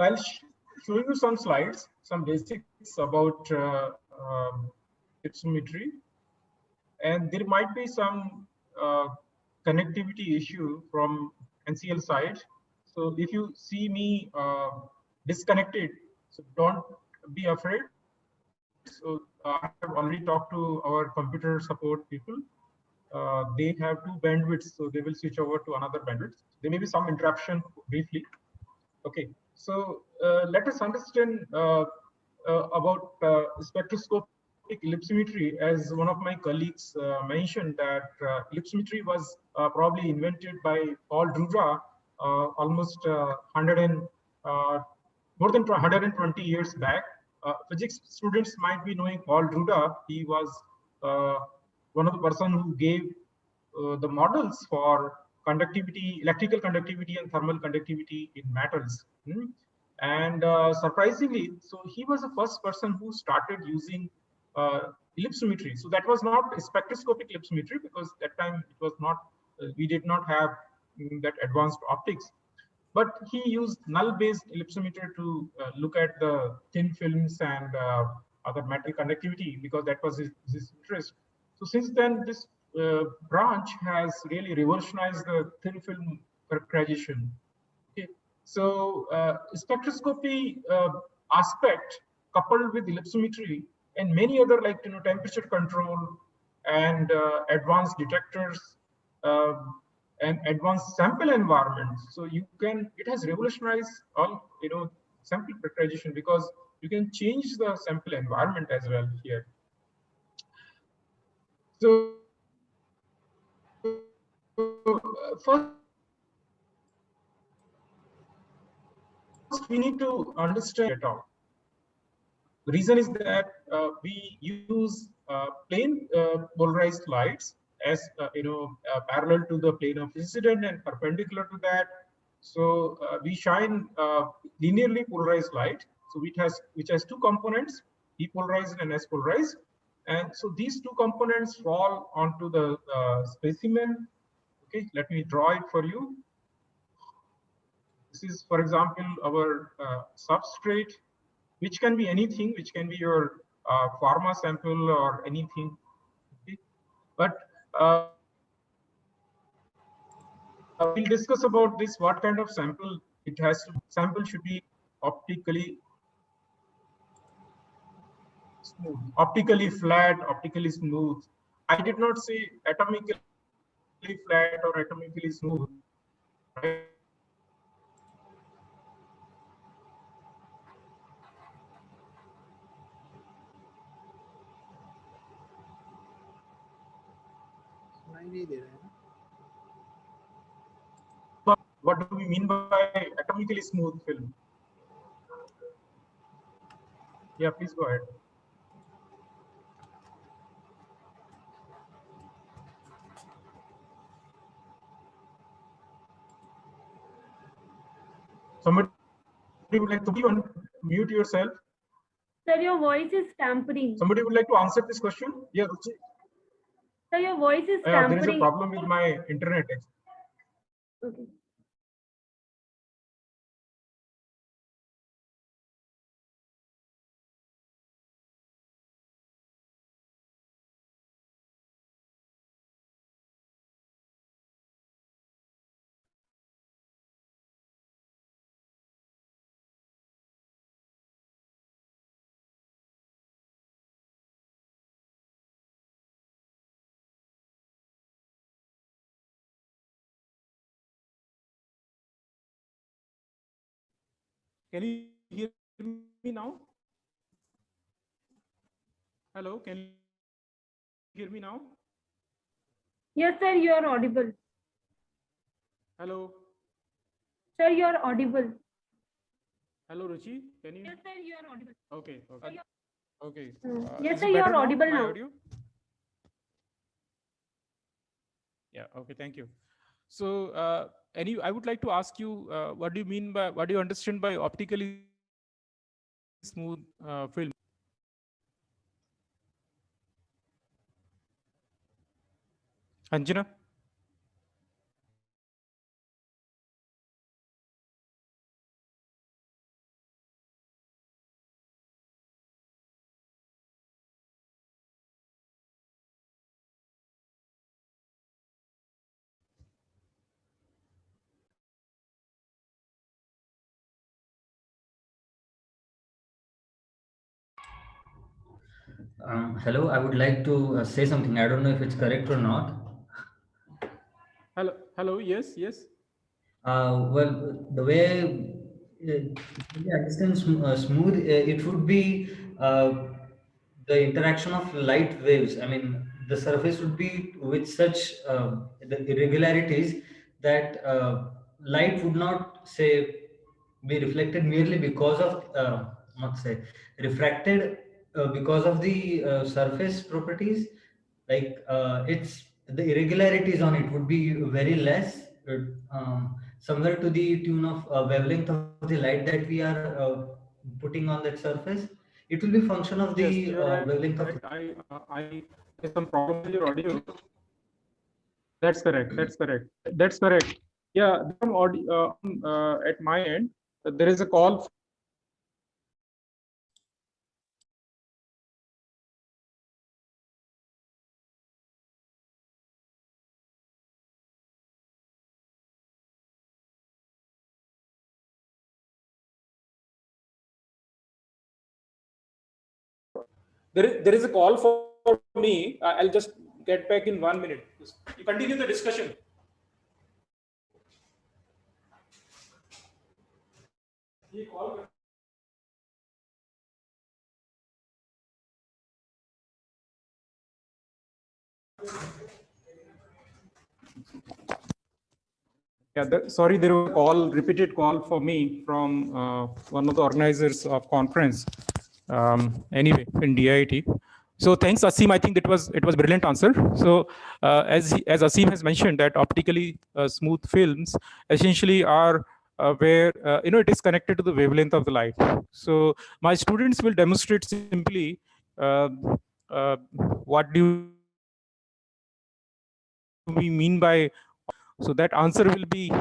I'll show you some slides, some basics about ellipsometry, and there might be some connectivity issue from NCL side. So if you see me disconnected, so don't be afraid. So I have already talked to our computer support people. They have two bandwidths, so they will switch over to another bandwidth. There may be some interruption briefly. Okay, so let us understand about spectroscopic ellipsometry. As one of my colleagues mentioned, that ellipsometry was probably invented by Paul Druda almost 100 and more than 120 years back. Physics students might be knowing Paul Druda. He was uh, one of the person who gave the models for conductivity, electrical conductivity and thermal conductivity in metals. And surprisingly, so he was the first person who started using uh, ellipsometry. So that was not spectroscopic ellipsometry, because that time it was not, we did not have that advanced optics. But he used null-based ellipsometer to look at the thin films and other metal conductivity, because that was his interest. So since then, this branch has really revolutionized the thin film characterization. Okay, so spectroscopy aspect coupled with ellipsometry and many other, like temperature control and advanced detectors uh, and advanced sample environments. So you can, it has revolutionized all sample characterization, because you can change the sample environment as well here. So first we need to understand at all. The reason is that we use plane polarized lights as parallel to the plane of incident and perpendicular to that. So we shine linearly polarized light. So which has two components, P polarized and S polarized. And so these two components fall onto the specimen. Okay, let me draw it for you. This is, for example, our substrate, which can be anything, which can be your pharma sample or anything. Okay? But we'll discuss about this, what kind of sample it has to, sample should be optically smooth, optically flat, optically smooth. I did not say atomically flat or atomically smooth, right? सुनाई नहीं दे रहा है ना? What do we mean by atomically smooth film? Yeah, please go ahead. Somebody would like to mute yourself. Sir, your voice is tampering. Somebody would like to answer this question? Yeah, Ruchi. Sir, your voice is There is a tampering. problem with my internet. Okay. Can you hear me now? Hello, can you hear me now? Yes, sir, you are audible. Hello. Sir, you are audible. Hello, Ruchi. Can you? Yes, sir, you are audible. Okay. Okay. Okay. Yes, Is sir, it you are better now, audible my now. audio? Yeah. Okay. Thank you. So, I would like to ask you, what do you mean by, what do you understand by optically smooth film? Anjana? Hello, I would like to say something. I don't know if it's correct or not. Hello. Yes. Yes. Well, the way I understand smooth, it would be the interaction of light waves. I mean, the surface would be with such the irregularities that light would not say be reflected merely because of not say refracted because of the surface properties. Like it's the irregularities on it would be very less. Somewhere to the tune of wavelength of the light that we are putting on that surface, it will be function of Yes, the you're right. wavelength of. Correct. I there's some problem with your audio. That's correct. That's correct. That's correct. Yeah, from audio at my end, there is a call. There is a call for me. I'll just get back in 1 minute. You continue the discussion. ये call कर- Yeah, sorry, there was a call, repeated call for me from one of the organizers of conference. Anyway, in DIT. So thanks, Asim. I think it was brilliant answer. So as Asim has mentioned, that optically smooth films essentially are where it is connected to the wavelength of the light. So my students will demonstrate simply uh, what do we mean by, so that answer will be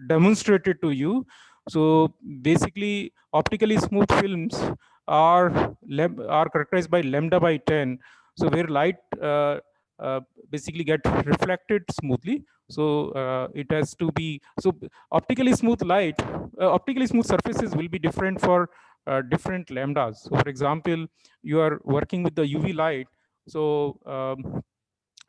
demonstrated to you. So basically optically smooth films are are characterized by lambda by 10, so where light uh, basically get reflected smoothly. So it has to be, so optically smooth light, optically smooth surfaces will be different for different lambdas. So for example, you are working with the UV light, so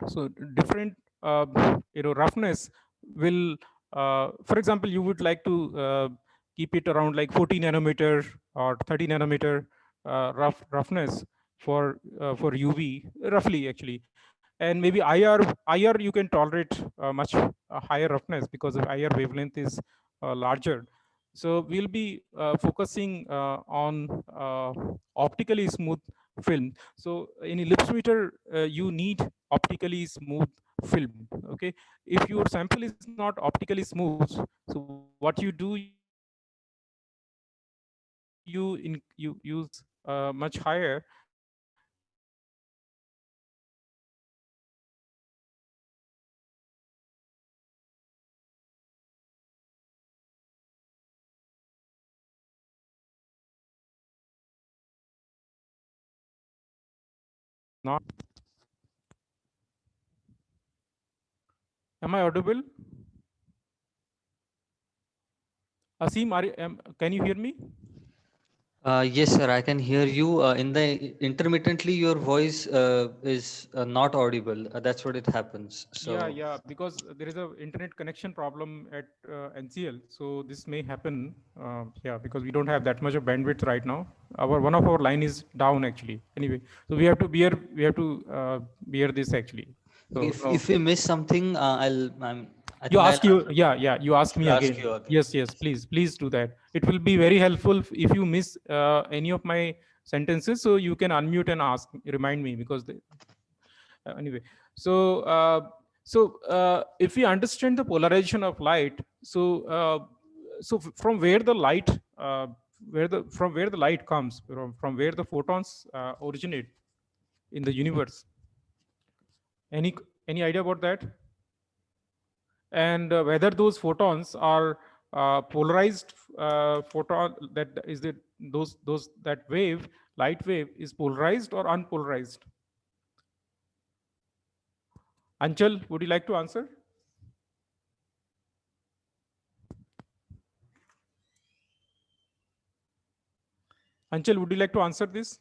so different roughness will for example, you would like to keep it around like 40 nanometer or 30 nanometer roughness for UV roughly actually. And maybe IR you can tolerate much higher roughness because of IR wavelength is larger. So we'll be focusing on optically smooth film. So in ellipse meter, you need optically smooth film. Okay, if your sample is not optically smooth, so what you do, you use much higher not. Am I audible? Asim, can you hear me? Yes, sir, I can hear you. In the intermittently, your voice is not audible. That's what it happens. Yeah, So, yeah, because there is a internet connection problem at NCL, so this may happen. Yeah, because we don't have that much of bandwidth right now. Our one of our line is down actually. Anyway, so we have to bear this actually. So no, if we miss something, I you think I'll ask you, answer. yeah, you ask me Should ask again. you again. Yes, please do that. It will be very helpful if you miss any of my sentences, so you can unmute and ask, remind me because anyway. So if we understand the polarization of light, so from where the light from where the light comes from where the photons originate in the universe, any any idea about that? And whether those photons are polarized photon, that is it, those that wave, light wave is polarized or unpolarized? Anchal, would you like to answer? Anchal, would you like to answer this?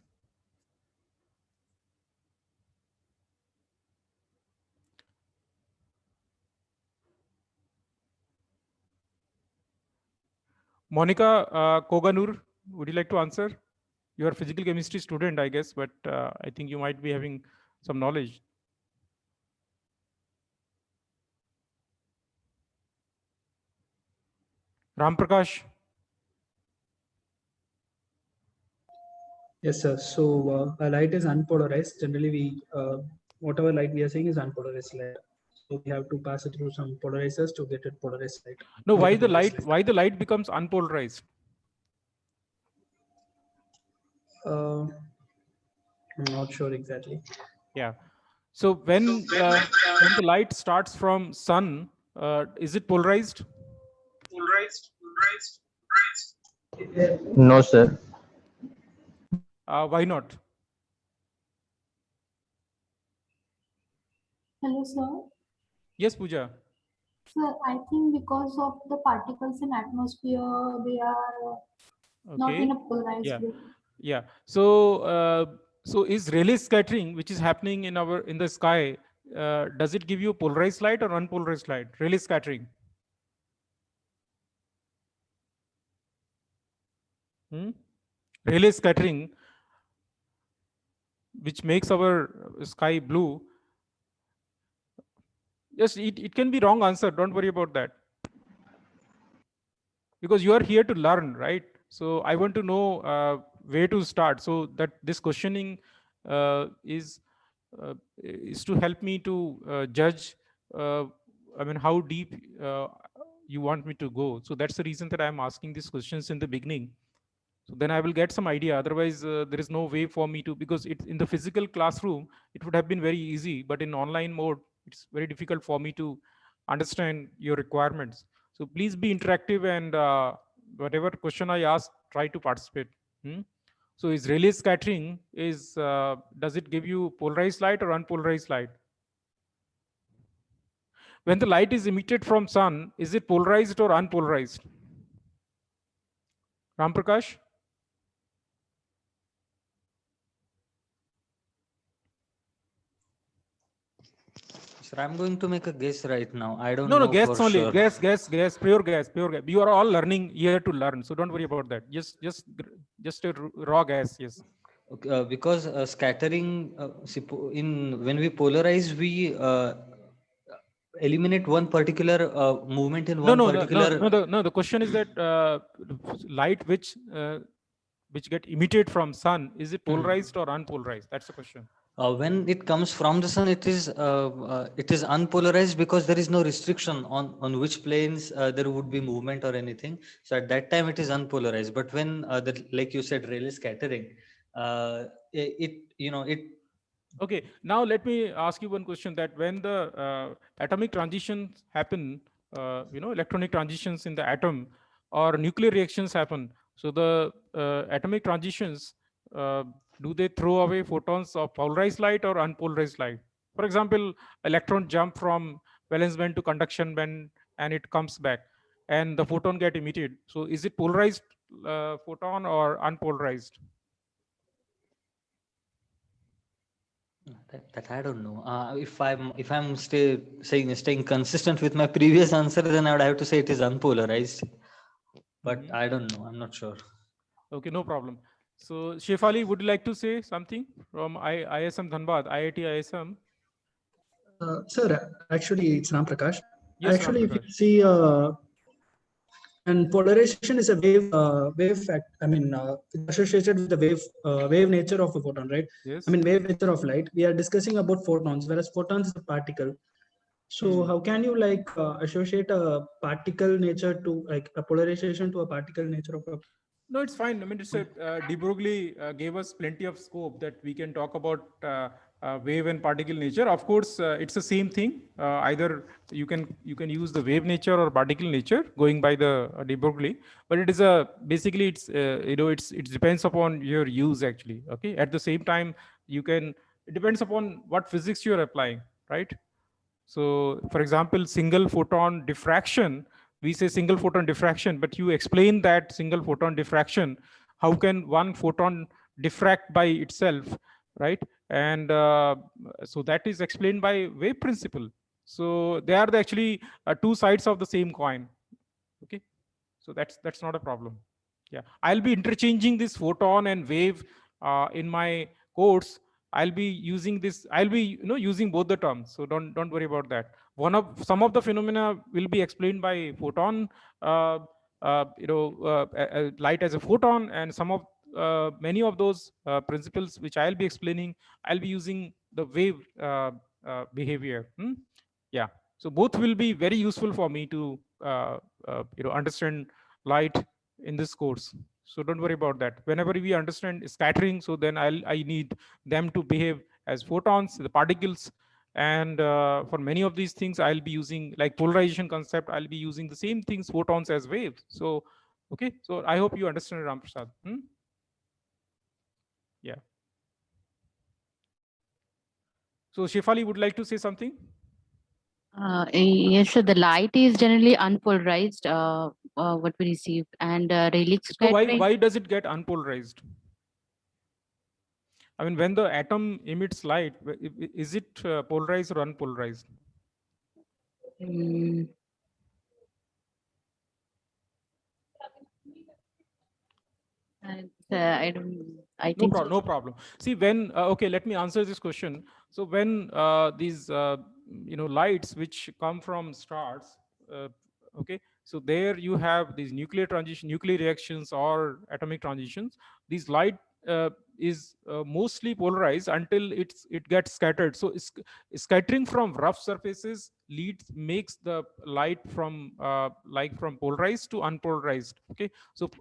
Monica Koganur, would you like to answer? You are a physical chemistry student, I guess, but I think you might be having some knowledge. Ram Prakash. Yes, sir. So a light is unpolarized. Generally, whatever light we are seeing is unpolarized light. So we have to pass it through some polarizers to get it polarized light. No, why the light? Why the light becomes unpolarized? I'm not sure exactly. Yeah. So when the light starts from sun, is it polarized? No, sir. Why not? Hello, sir. Yes, Pooja. Sir, I think because of the particles in atmosphere, they are not in a polarized Yeah. way. Yeah. So so is Rayleigh scattering, which is happening in the sky, does it give you polarized light or unpolarized light? Rayleigh scattering. Rayleigh scattering, which makes our sky blue. Yes, it can be wrong answer. Don't worry about that. Because you are here to learn, right? So I want to know where to start. So that this questioning is to help me to judge, I mean, how deep you want me to go. So that's the reason that I'm asking these questions in the beginning. So then I will get some idea. Otherwise, there is no way for me to, because it's in the physical classroom, it would have been very easy, but in online mode, it's very difficult for me to understand your requirements. So please be interactive and whatever question I ask, try to participate. So is Rayleigh scattering, does it give you polarized light or unpolarized light? When the light is emitted from sun, is it polarized or unpolarized? Ram Prakash? Sir, I'm going to make a guess right now. I don't No, know guess for only. sure. Guess, pure guess. You are all learning here to learn, so don't worry about that. Just a raw guess. Yes. Okay, because scattering, in when we polarize, we eliminate one particular movement in one particular. No. The question is that light which get emitted from sun, is it polarized or unpolarized? That's the question. When it comes from the sun, it is unpolarized because there is no restriction on which planes there would be movement or anything. So at that time, it is unpolarized. But when like you said, Rayleigh scattering, it. Okay, now let me ask you one question: that when the atomic transitions happen, electronic transitions in the atom or nuclear reactions happen, so the atomic transitions, do they throw away photons of polarized light or unpolarized light? For example, electron jump from valence band to conduction band and it comes back and the photon get emitted. So is it polarized photon or unpolarized? That I don't know. If I'm staying consistent with my previous answer, then I would have to say it is unpolarized. But I don't know. I'm not sure. Okay, no problem. So Shefali, would you like to say something from ISM Dhanbad, IIT ISM? Sir, actually, it's Ram Prakash. Yes, Actually, Ram if you Prakash. see, and polarization is a wave fact. I mean, associated with the wave nature of a photon, right? Yes. I mean, wave nature of light. We are discussing about photons, whereas photons is a particle. So how can you associate a particle nature to like a polarization to a particle nature of a? No, it's fine. I mean, it's de Broglie gave us plenty of scope that we can talk about wave and particle nature. Of course, it's the same thing. Either you can use the wave nature or particle nature going by the de Broglie, but it is basically it's it depends upon your use actually. Okay, at the same time it depends upon what physics you are applying, right? So, for example, single photon diffraction, we say single photon diffraction, but you explain that single photon diffraction. How can one photon diffract by itself, right? And so that is explained by wave principle. So they are actually two sides of the same coin. Okay. So that's not a problem. Yeah, I'll be interchanging this photon and wave in my course. I'll be using this. I'll be using both the terms. So don't worry about that. Some of the phenomena will be explained by photon. Light as a photon, and many of those principles which I'll be explaining, I'll be using the wave behavior. Yeah. So both will be very useful for me to understand light in this course. So don't worry about that. Whenever we understand scattering, so then I need them to behave as photons, the particles. And for many of these things, I'll be using, like polarization concept, I'll be using the same things, photons as waves. So, okay. So I hope you understand, Ramprasad. Yeah. So Shefali would like to say something? Yes, so the light is generally unpolarized, what we receive, and Rayleigh So scattering. why does it get unpolarized? I mean, when the atom emits light, is it polarized or unpolarized? Mm. I don't. I think so. No problem. See, when okay, let me answer this question. So when these lights which come from stars, okay, so there you have these nuclear reactions or atomic transitions. These light is mostly polarized until it gets scattered. So scattering from rough surfaces makes the light from from polarized to unpolarized. Okay, so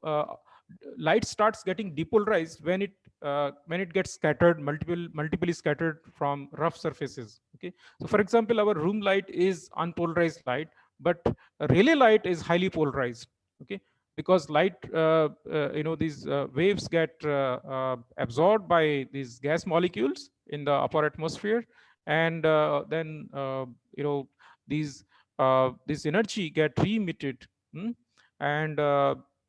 light starts getting depolarized when it gets scattered, multiply scattered from rough surfaces. Okay, so for example, our room light is unpolarized light, but Rayleigh light is highly polarized. Okay, because light these waves get absorbed by these gas molecules in the upper atmosphere, and then this energy get re-emitted.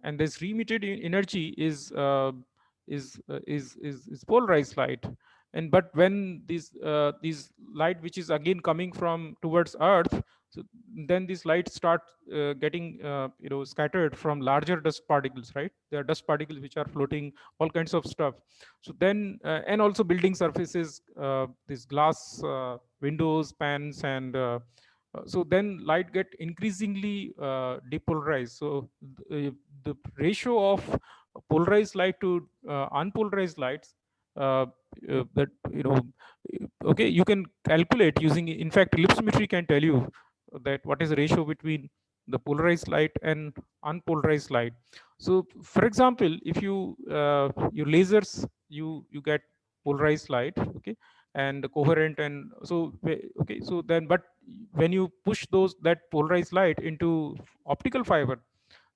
And this re-emitted energy is polarized light. And but when these light which is again coming from towards Earth, so then these lights start getting scattered from larger dust particles, right? There are dust particles which are floating, all kinds of stuff. So then and also building surfaces, these glass windows, pans, and so then light get increasingly depolarized. So the ratio of polarized light to unpolarized lights, that okay, you can calculate using, in fact, ellipsometry can tell you that what is the ratio between the polarized light and unpolarized light. So for example, if you your lasers, you get polarized light, okay, and coherent, and so okay, so then but when you push that polarized light into optical fiber,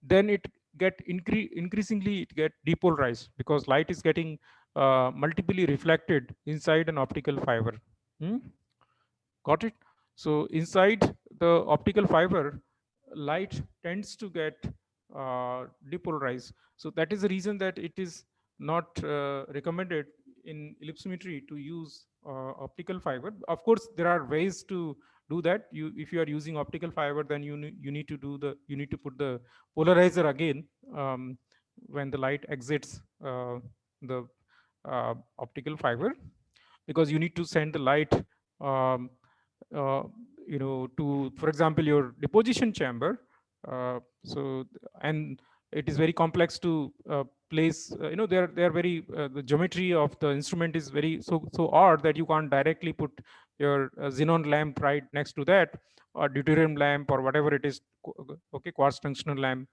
then it get increasingly it get depolarized, because light is getting multiply reflected inside an optical fiber. Got it? So inside the optical fiber, light tends to get depolarized. So that is the reason that it is not recommended in ellipsometry to use optical fiber. Of course, there are ways to do that. If you are using optical fiber, then you need to put the polarizer again when the light exits the optical fiber, because you need to send the light um, to, for example, your deposition chamber. And it is very complex to place. They're very the geometry of the instrument is very so odd that you can't directly put your xenon lamp right next to that, or deuterium lamp, or whatever it is. Okay, quartz tungsten lamp.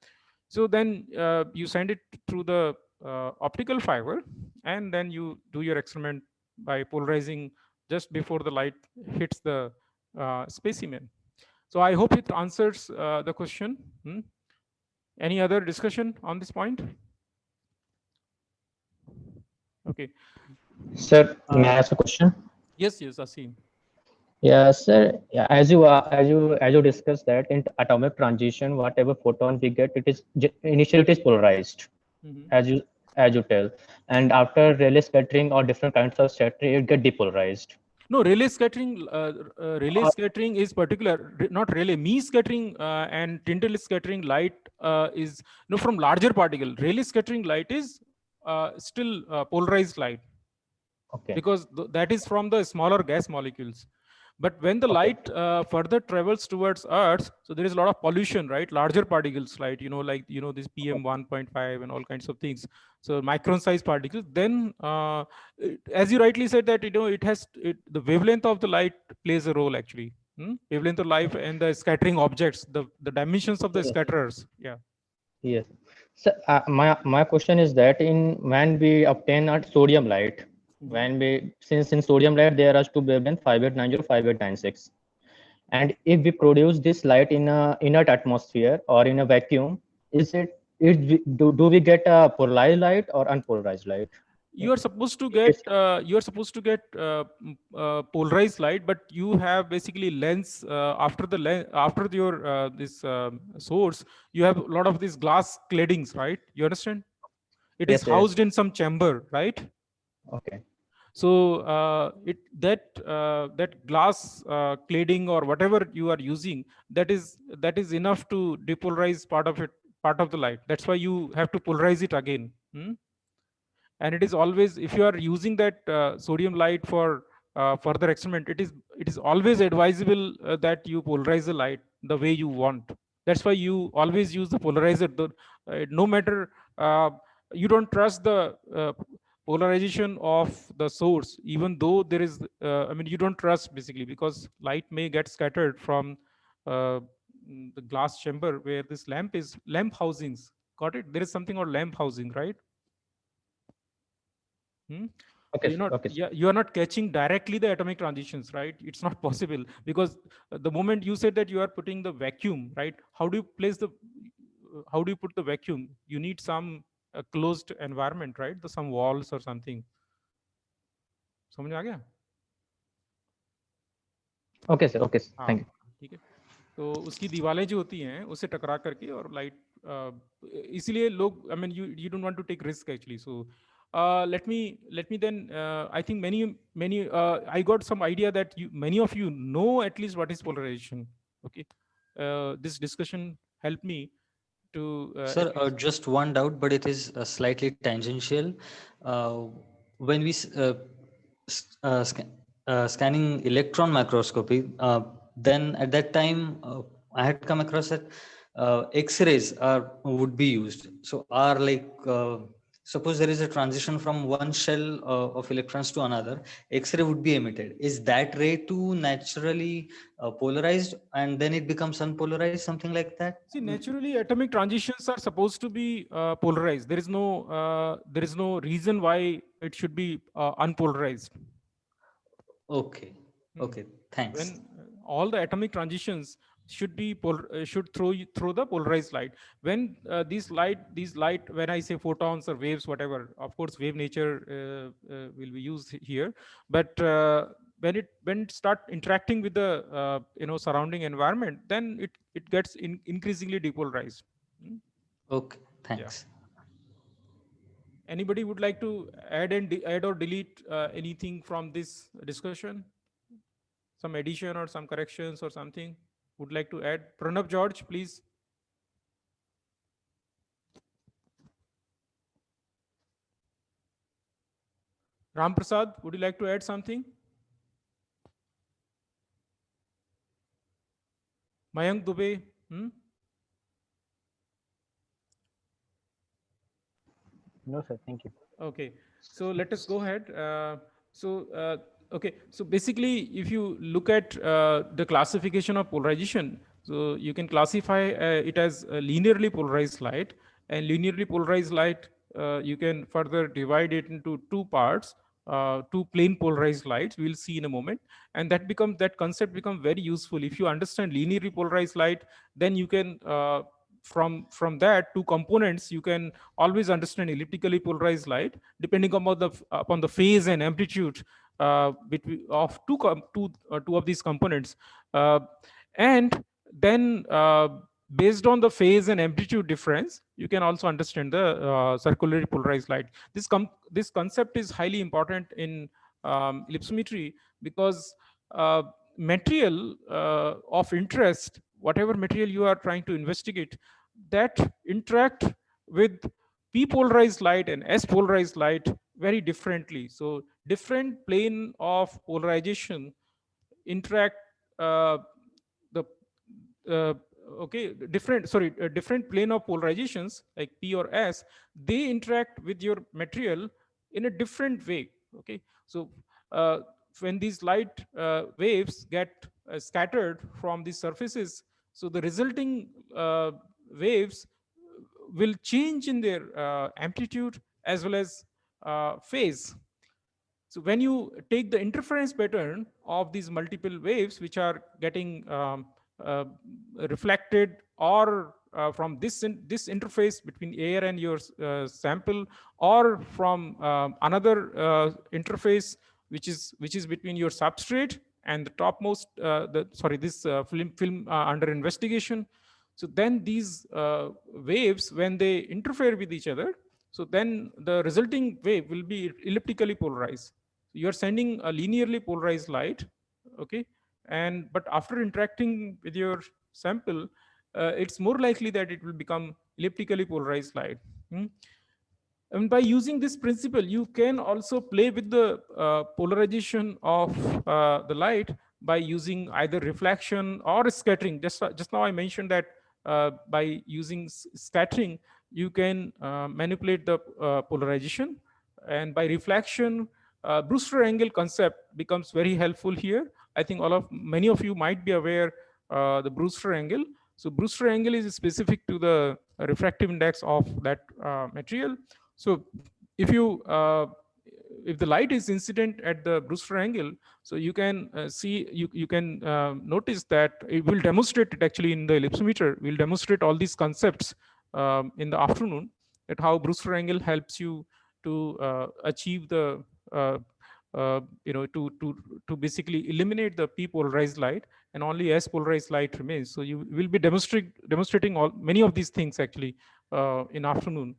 So then you send it through the optical fiber, and then you do your experiment by polarizing just before the light hits the specimen. So I hope it answers the question. Any other discussion on this point? Okay. Sir, may I ask a question? Yes, Asim. Yeah, sir. Yeah, as you discussed that in atomic transition, whatever photon we get, initially it is polarized, as you tell, and after Rayleigh scattering or different kinds of scattering, it get depolarized. No, relay scattering is particular, not relay. Me scattering and Tyndall scattering light is from larger particle. Relay scattering light is still polarized light, Okay. because that is from the smaller gas molecules. But when the Okay. light further travels towards Earth, so there is a lot of pollution, right? Larger particles, like this PM 1.5 and all kinds of things. So micron-sized particles. Then, as you rightly said, that the wavelength of the light plays a role actually. Wavelength of light and the scattering objects, the dimensions of the Yes. scatterers. Yeah. Yes. So my question is that when we obtain a sodium light, when we since in sodium light there are two wavelength 5890, 5896, and if we produce this light in a inert atmosphere or in a vacuum, do we get a polarized light or unpolarized light? You are supposed to get polarized light, but you have basically lens after your this source. You have a lot of these glass claddings, right? You understand? It is Yes, yes. housed in some chamber, right? Okay. So that glass cladding or whatever you are using, that is enough to depolarize part of the light. That's why you have to polarize it again. And it is always, if you are using that sodium light for further experiment, it is always advisable that you polarize the light the way you want. That's why you always use the polarizer. No matter, you don't trust the polarization of the source, even though there is, you don't trust basically, because light may get scattered from the glass chamber where this lamp housings. Got it? There is something called lamp housing, right? So Okay. you're not, Okay. you are not catching directly the atomic transitions, right? It's not possible, because the moment you said that you are putting the vacuum, right? How do you put the vacuum? You need some closed environment, right? Some walls or something. समझ में आ गया? Okay, sir. Okay, sir. Thank you. ठीक है. तो उसकी दीवारें जो होती हैं उससे टकरा करके और लाइट, इसलिए लोग, you don't want to take risk actually. So let me then, I think many I got some idea that many of you know at least what is polarization. Okay. This discussion helped me to Sir, just one doubt, but it is slightly tangential. When we scanning electron microscopy, then at that time I had come across that X-rays would be used. So are like suppose there is a transition from one shell of electrons to another, X-ray would be emitted. Is that ray too naturally polarized, and then it becomes unpolarized, something like that? See, naturally, atomic transitions are supposed to be polarized. There is no reason why it should be unpolarized. Okay. Okay. Thanks. When all the atomic transitions should be should throw the polarized light. When these light, when I say photons or waves, whatever, of course, wave nature will be used here. But when it start interacting with the surrounding environment, then it gets increasingly depolarized. Okay, thanks. Yeah. Anybody would like to add or delete anything from this discussion? Some addition or some corrections or something would like to add? Pranab George, please. Ram Prasad, would you like to add something? Mayank Dubey? No, sir. Thank you. Okay, so let us go ahead. Okay, so basically, if you look at the classification of polarization, so you can classify it as a linearly polarized light, and linearly polarized light, you can further divide it into two parts, two plane polarized lights. We'll see in a moment, and that concept becomes very useful. If you understand linearly polarized light, then you can from that two components, you can always understand elliptically polarized light, depending upon the phase and amplitude of two of these components, and then based on the phase and amplitude difference, you can also understand the circularly polarized light. This concept is highly important in ellipsometry, because material of interest, whatever material you are trying to investigate, that interact with p-polarized light and s-polarized light very differently. So different plane of polarization interact the uh, okay, different plane of polarizations like p or s, they interact with your material in a different way. Okay, so uh, when these light waves get scattered from these surfaces, so the resulting waves will change in their amplitude as well as phase. So when you take the interference pattern of these multiple waves, which are getting uh, reflected or from this interface between air and your sample, or from another interface which is between your substrate and the topmost this film under investigation. So then these waves, when they interfere with each other, so then the resulting wave will be elliptically polarized. You're sending a linearly polarized light, okay, and but after interacting with your sample, it's more likely that it will become elliptically polarized light. And by using this principle, you can also play with the polarization of the light by using either reflection or scattering. Just now I mentioned that by using scattering, you can manipulate the polarization, and by reflection, Brewster angle concept becomes very helpful here. I think many of you might be aware the Brewster angle. So Brewster angle is specific to the refractive index of that material. So if if the light is incident at the Brewster angle, so you can you can notice that it will demonstrate it actually in the ellipsometer. We'll demonstrate all these concepts in the afternoon, that how Brewster angle helps you to achieve the to basically eliminate the p polarized light and only s polarized light remains. So you will be demonstrating many of these things actually in afternoon.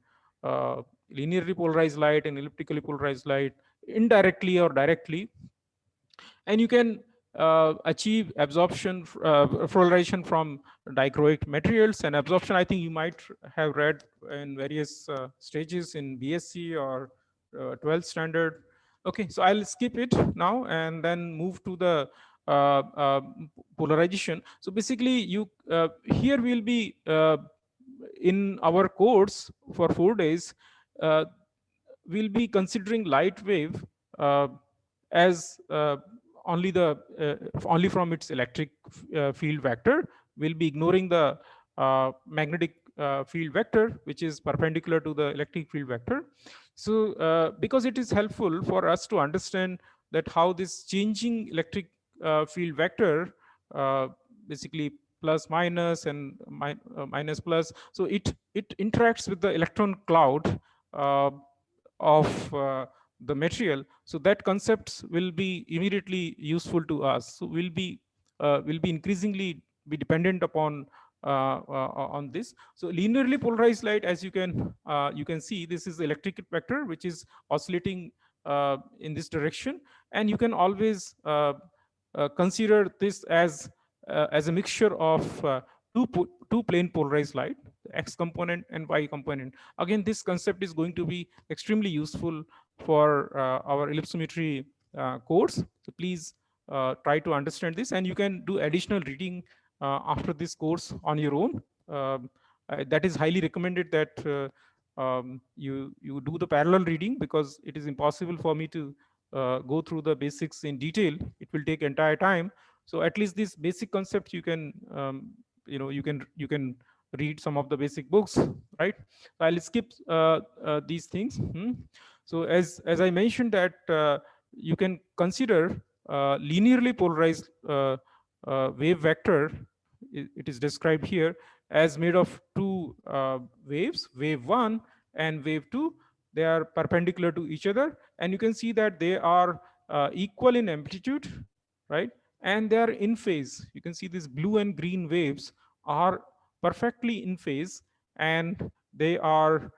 Linearly polarized light and elliptically polarized light, indirectly or directly. And you can achieve absorption, polarization from dichroic materials. And absorption, I think you might have read in various stages in BSc or 12th standard. Okay, so I'll skip it now and then move to the polarization. So basically, here we'll be in our course for 4 days. We'll be considering light wave as only from its electric field vector. We'll be ignoring the magnetic field vector, which is perpendicular to the electric field vector. So because it is helpful for us to understand that how this changing electric field vector, basically plus minus and minus plus, so it interacts with the electron cloud of the material. So that concepts will be immediately useful to us. So we'll be increasingly be dependent upon on this. So linearly polarized light, as you can see, this is the electric vector which is oscillating in this direction, and you can always consider this as a mixture of two plane polarized light, X component and Y component. Again, this concept is going to be extremely useful for our ellipsometry course. So please try to understand this, and you can do additional reading after this course on your own. That is highly recommended that you do the parallel reading, because it is impossible for me to go through the basics in detail. It will take entire time. So at least this basic concept you can you can read some of the basic books, right? I'll skip these things. So as I mentioned that you can consider linearly polarized wave vector. It is described here as made of two waves, wave 1 and wave 2. They are perpendicular to each other, and you can see that they are equal in amplitude, right? And they are in phase. You can see these blue and green waves are perfectly in phase, and they are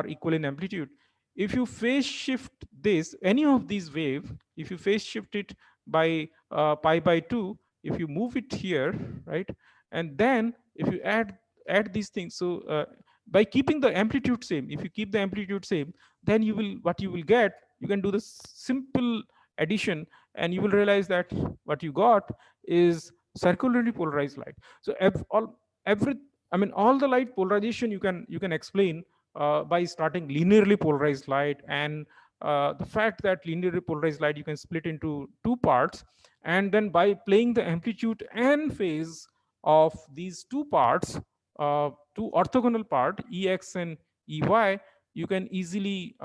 equal in amplitude. if you phase shift this, any of these wave, if you phase shift it by pi by 2, if you move it here, right, and then if you add these things, so by keeping the amplitude same, if you keep the amplitude same, then you will, what you will get, you can do the simple addition, and you will realize that what you got is circularly polarized light. So every, I mean, all the light polarization you can explain by starting linearly polarized light, and the fact that linearly polarized light you can split into two parts, and then by playing the amplitude and phase of these two parts, two orthogonal part, Ex and Ey, you can easily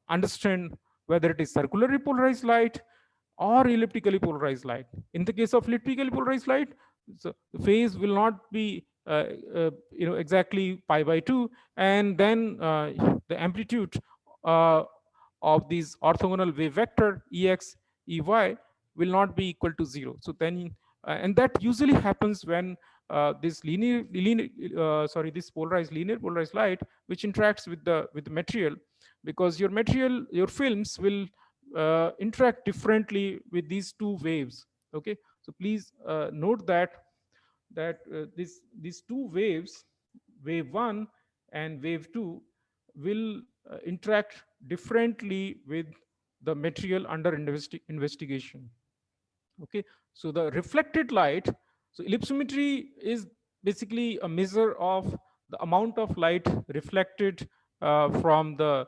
understand whether it is circularly polarized light or elliptically polarized light. In the case of elliptically polarized light, so the phase will not be exactly pi by 2, and then the amplitude uh, of these orthogonal wave vector Ex Ey will not be equal to 0. So then and that usually happens when this this polarized linear polarized light which interacts with the material, because your material, your films will interact differently with these two waves. Okay, so please note that these two waves, wave 1 and wave 2, will interact differently with the material under investigation. Okay, so the reflected light, so ellipsometry is basically a measure of the amount of light reflected from the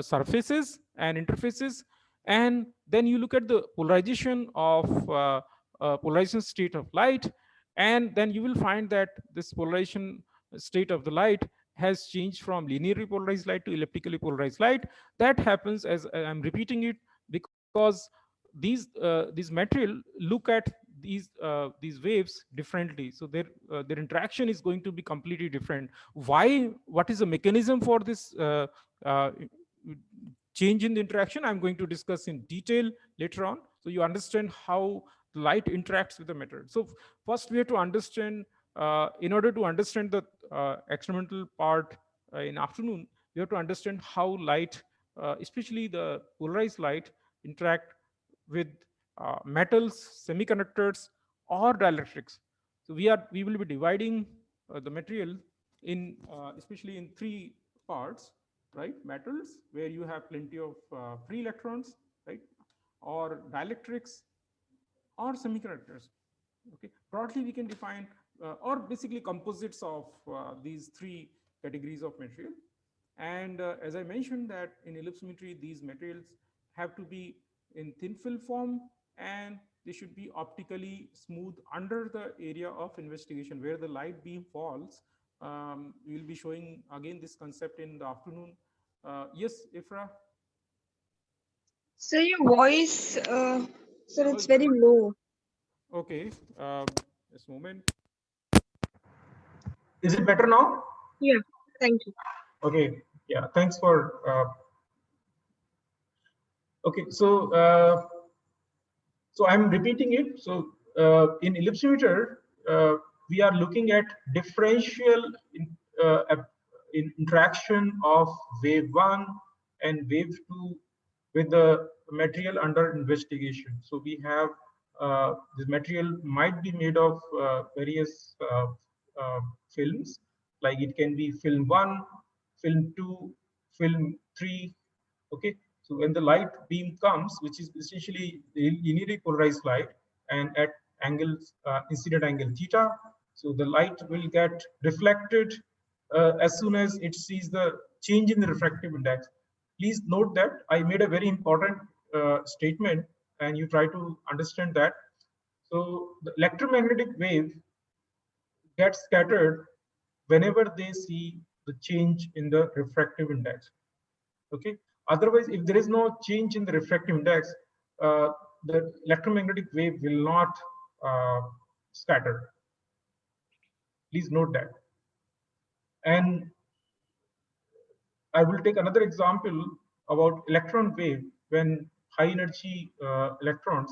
surfaces and interfaces, and then you look at the polarization of polarization state of light, and then you will find that this polarization state of the light has changed from linearly polarized light to elliptically polarized light. That happens, as I'm repeating it, because these material look at these waves differently, so their interaction is going to be completely different. Why? What is the mechanism for this uh, change in the interaction? I'm going to discuss in detail later on, so you understand how light interacts with the material. So first we have to understand, in order to understand the experimental part in afternoon, we have to understand how light, especially the polarized light, interact with metals, semiconductors, or dielectrics. So we will be dividing the material in especially in three parts, right? Metals, where you have plenty of free electrons, right? Or dielectrics, or semiconductors. Okay, broadly we can define or basically composites of these three categories of material. And as I mentioned that in ellipsometry, these materials have to be in thin film form, and they should be optically smooth under the area of investigation where the light beam falls. We will be showing again this concept in the afternoon. Yes, Ifra? So your voice, sir, Oh, it's very low. okay, just a moment. Is it better now? Yeah, thank you. Okay, yeah, thanks for okay, so so I'm repeating it. So in ellipsometer, we are looking at differential interaction of wave 1 and wave 2 with the material under investigation. So we have this material might be made of various films, like it can be film 1, film 2, film 3. Okay, so when the light beam comes, which is essentially linearly polarized light, and at angles incident angle theta, so the light will get reflected as soon as it sees the change in the refractive index. Please note that I made a very important statement, and you try to understand that. So the electromagnetic wave gets scattered whenever they see the change in the refractive index. Okay, otherwise if there is no change in the refractive index, the electromagnetic wave will not scatter. Please note that. And I will take another example about electron wave. When high energy electrons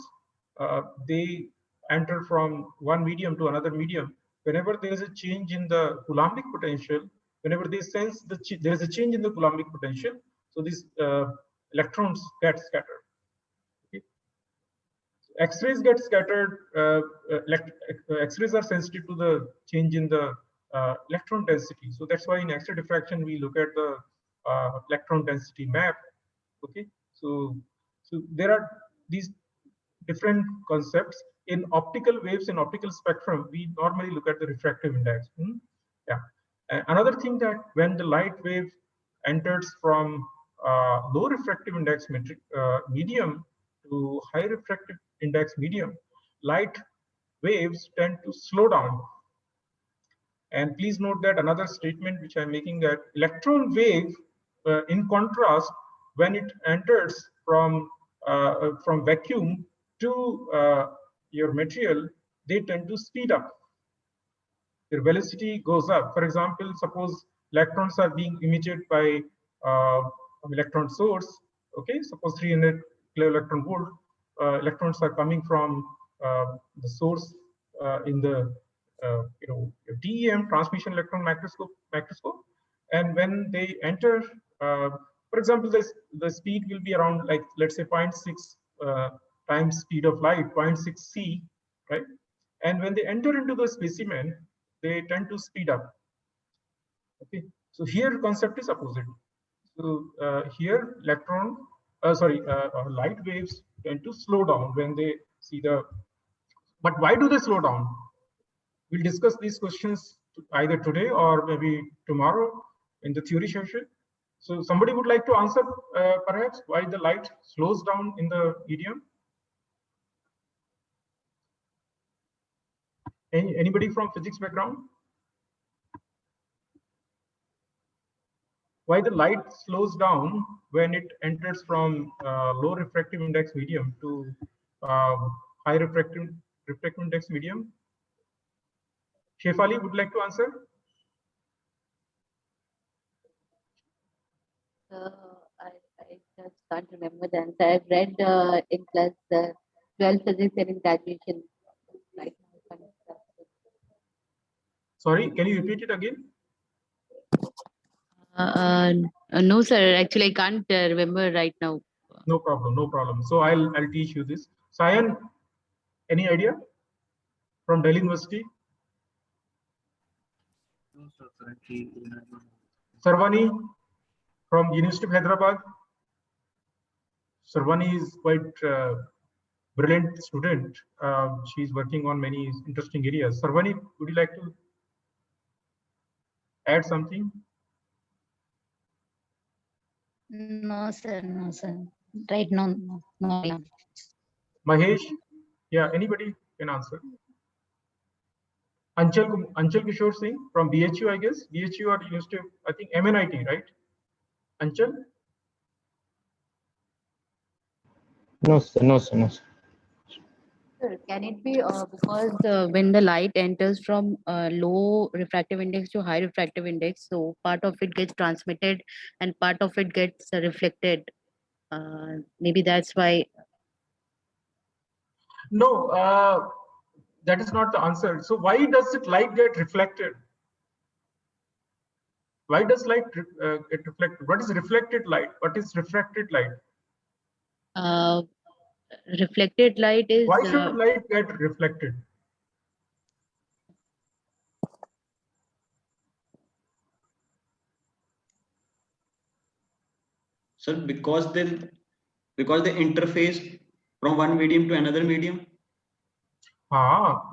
they enter from one medium to another medium, whenever there is a change in the Coulombic potential, whenever they sense there is a change in the Coulombic potential, so these electrons get scattered. Okay. X-rays get scattered. X-rays are sensitive to the change in the electron density. So that's why in X-ray diffraction we look at the electron density map. Okay, so there are these different concepts. In optical waves, in optical spectrum, we normally look at the refractive index. Yeah. Another thing, that when the light wave enters from low refractive index medium to high refractive index medium, light waves tend to slow down. And please note that another statement which I'm making, that electron wave, in contrast, when it enters from vacuum to your material, they tend to speed up. Their velocity goes up. For example, suppose electrons are being emitted by an electron source. Okay, suppose 300 kilo electron volt electrons are coming from the source in the TEM, transmission electron microscope, and when they enter, for example, the speed will be around, like, let's say 0.6 times speed of light, 0.6 c, right? And when they enter into the specimen, they tend to speed up. Okay, so here concept is opposite. So here light waves tend to slow down when they see the. But why do they slow down? We'll discuss these questions either today or maybe tomorrow in the theory session. So somebody would like to answer perhaps why the light slows down in the medium? Anybody from physics background? Why the light slows down when it enters from low refractive index medium to high refractive index medium? Shefali would like to answer? I just can't remember the answer. I've read in class 12 physics and in graduation. Right now. Sorry, can you repeat it again? No, sir. Actually, I can't remember right now. No problem, no problem. So I'll teach you this. Sayan, any idea from Delhi University? No, sir, currently. Sarvani from University of Hyderabad. Sarvani is quite brilliant student. She's working on many interesting areas. Sarvani, would you like to add something? No, sir. No, sir. Right now, no. Mahesh? Yeah, anybody can answer. Anchal Kishore Singh from BHU, I guess. BHU or University of, I think, MNIT, right? Anchal? No, sir. No, sir. No, sir. Sir, can it be because when the light enters from low refractive index to high refractive index, so part of it gets transmitted and part of it gets reflected? Maybe that's why. No, that is not the answer. So why does light get reflected? Why does light get reflected? What is reflected light? What is refracted light? Reflected light is. Why should light get reflected? Sir, because they interface from one medium to another medium.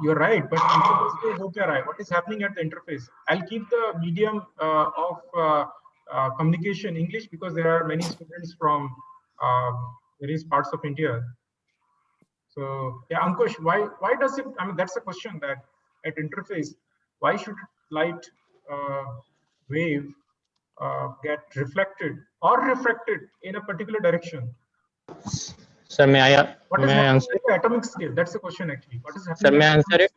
You're right, but what is happening at the interface? I'll keep the medium of communication English because there are many students from various parts of India. So yeah, Ankush, why does it? I mean, that's a question, that at interface, why should light wave get reflected or refracted in a particular direction? Sir, may I answer? At the atomic scale, that's the question actually. What is happening? Sir, may I answer it?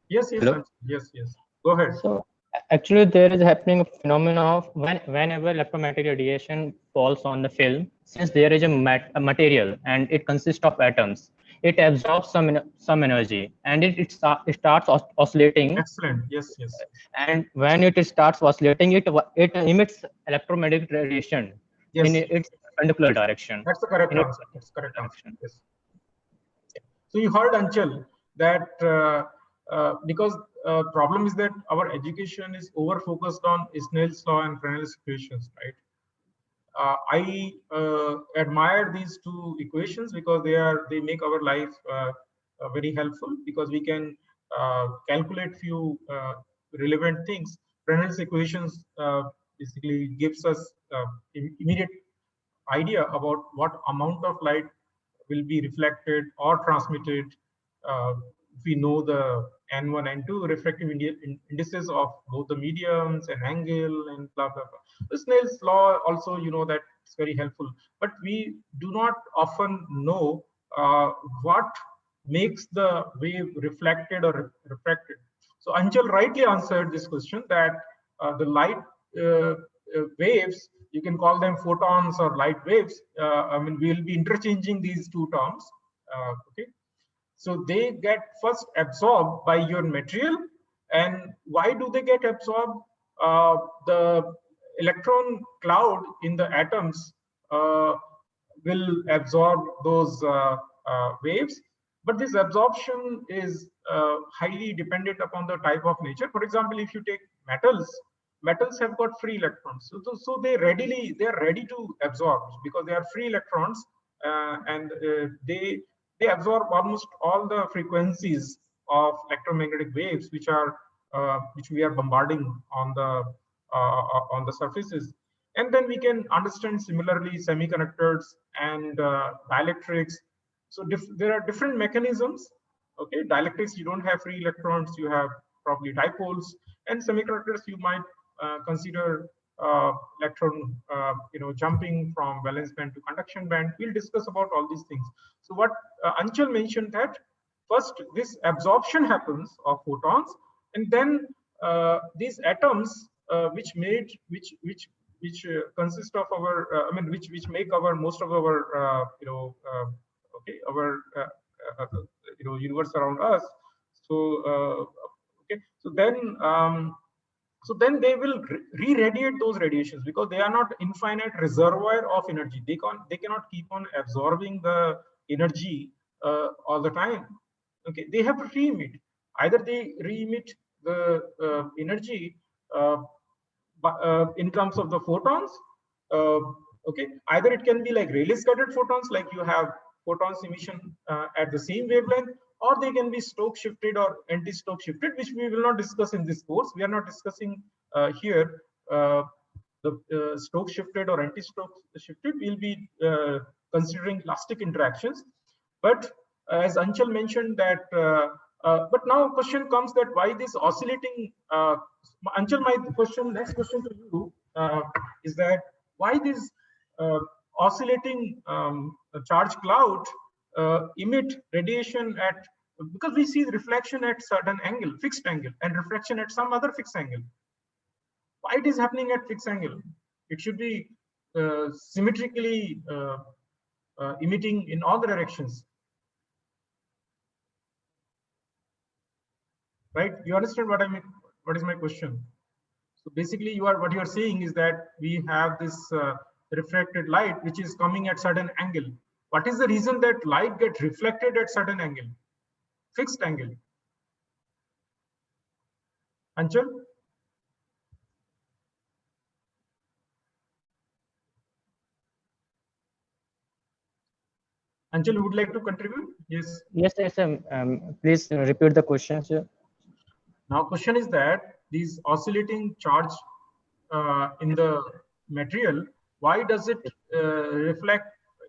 Yes. Hello? Yes. Go ahead. So Actually, there is happening a phenomenon of whenever electromagnetic radiation falls on the film, since there is a material and it consists of atoms, it absorbs some energy and it starts oscillating. Excellent. Yes, yes. And when it starts oscillating, it emits electromagnetic radiation Yes. in its perpendicular direction. That's the correct answer. That's the correct answer. Yes. So you heard, Anchal, that because problem is that our education is over focused on Snell's law and Fresnel's equations, right? I admire these two equations because they make our life very helpful, because we can calculate few relevant things. Fresnel's equations basically gives us immediate idea about what amount of light will be reflected or transmitted if we know the N1 and N2 refractive indices of both the mediums and angle and blah blah blah. The Snell's law also, you know, that it's very helpful, but we do not often know what makes the wave reflected or refracted. So Anchal rightly answered this question that the light waves, you can call them photons or light waves. I mean, we'll be interchanging these two terms. Okay. So they get first absorbed by your material. And why do they get absorbed? The electron cloud in the atoms will absorb those waves. But this absorption is highly dependent upon the type of nature. For example, if you take metals have got free electrons. So they are ready to absorb because they are free electrons, and they absorb almost all the frequencies of electromagnetic waves which we are bombarding on the surfaces. And then we can understand similarly semiconductors and dielectrics. So there are different mechanisms. Okay, dielectrics, you don't have free electrons, you have probably dipoles, and semiconductors you might consider electron jumping from valence band to conduction band. We'll discuss about all these things. So what Anchal mentioned, that first this absorption happens of photons, and then these atoms which consist of our which make our most of our universe around us. So so then they will re-radiate those radiations because they are not infinite reservoir of energy. They cannot keep on absorbing the energy all the time. Okay, they have to re-emit. Either they re-emit the energy in terms of the photons. Okay, either it can be like Rayleigh scattered photons, like you have photons emission at the same wavelength, or they can be Stokes shifted or anti-Stokes shifted, which we will not discuss in this course. We are not discussing here the Stokes shifted or anti-Stokes shifted. We'll be considering elastic interactions. But as Anchal mentioned that, but now question comes that why this oscillating, Anchal, my next question to you is that why this oscillating charge cloud emit radiation at, because we see reflection at certain angle, fixed angle, and refraction at some other fixed angle. Why it is happening at fixed angle? It should be symmetrically emitting in all the directions. Right? You understand what I mean? What is my question? So basically, what you are saying is that we have this refracted light which is coming at certain angle. What is the reason that light gets reflected at certain angle, fixed angle? Anchal? Anchal, would like to contribute? Yes. Yes, please repeat the question, sir. Now, question is that these oscillating charge in the material, why does it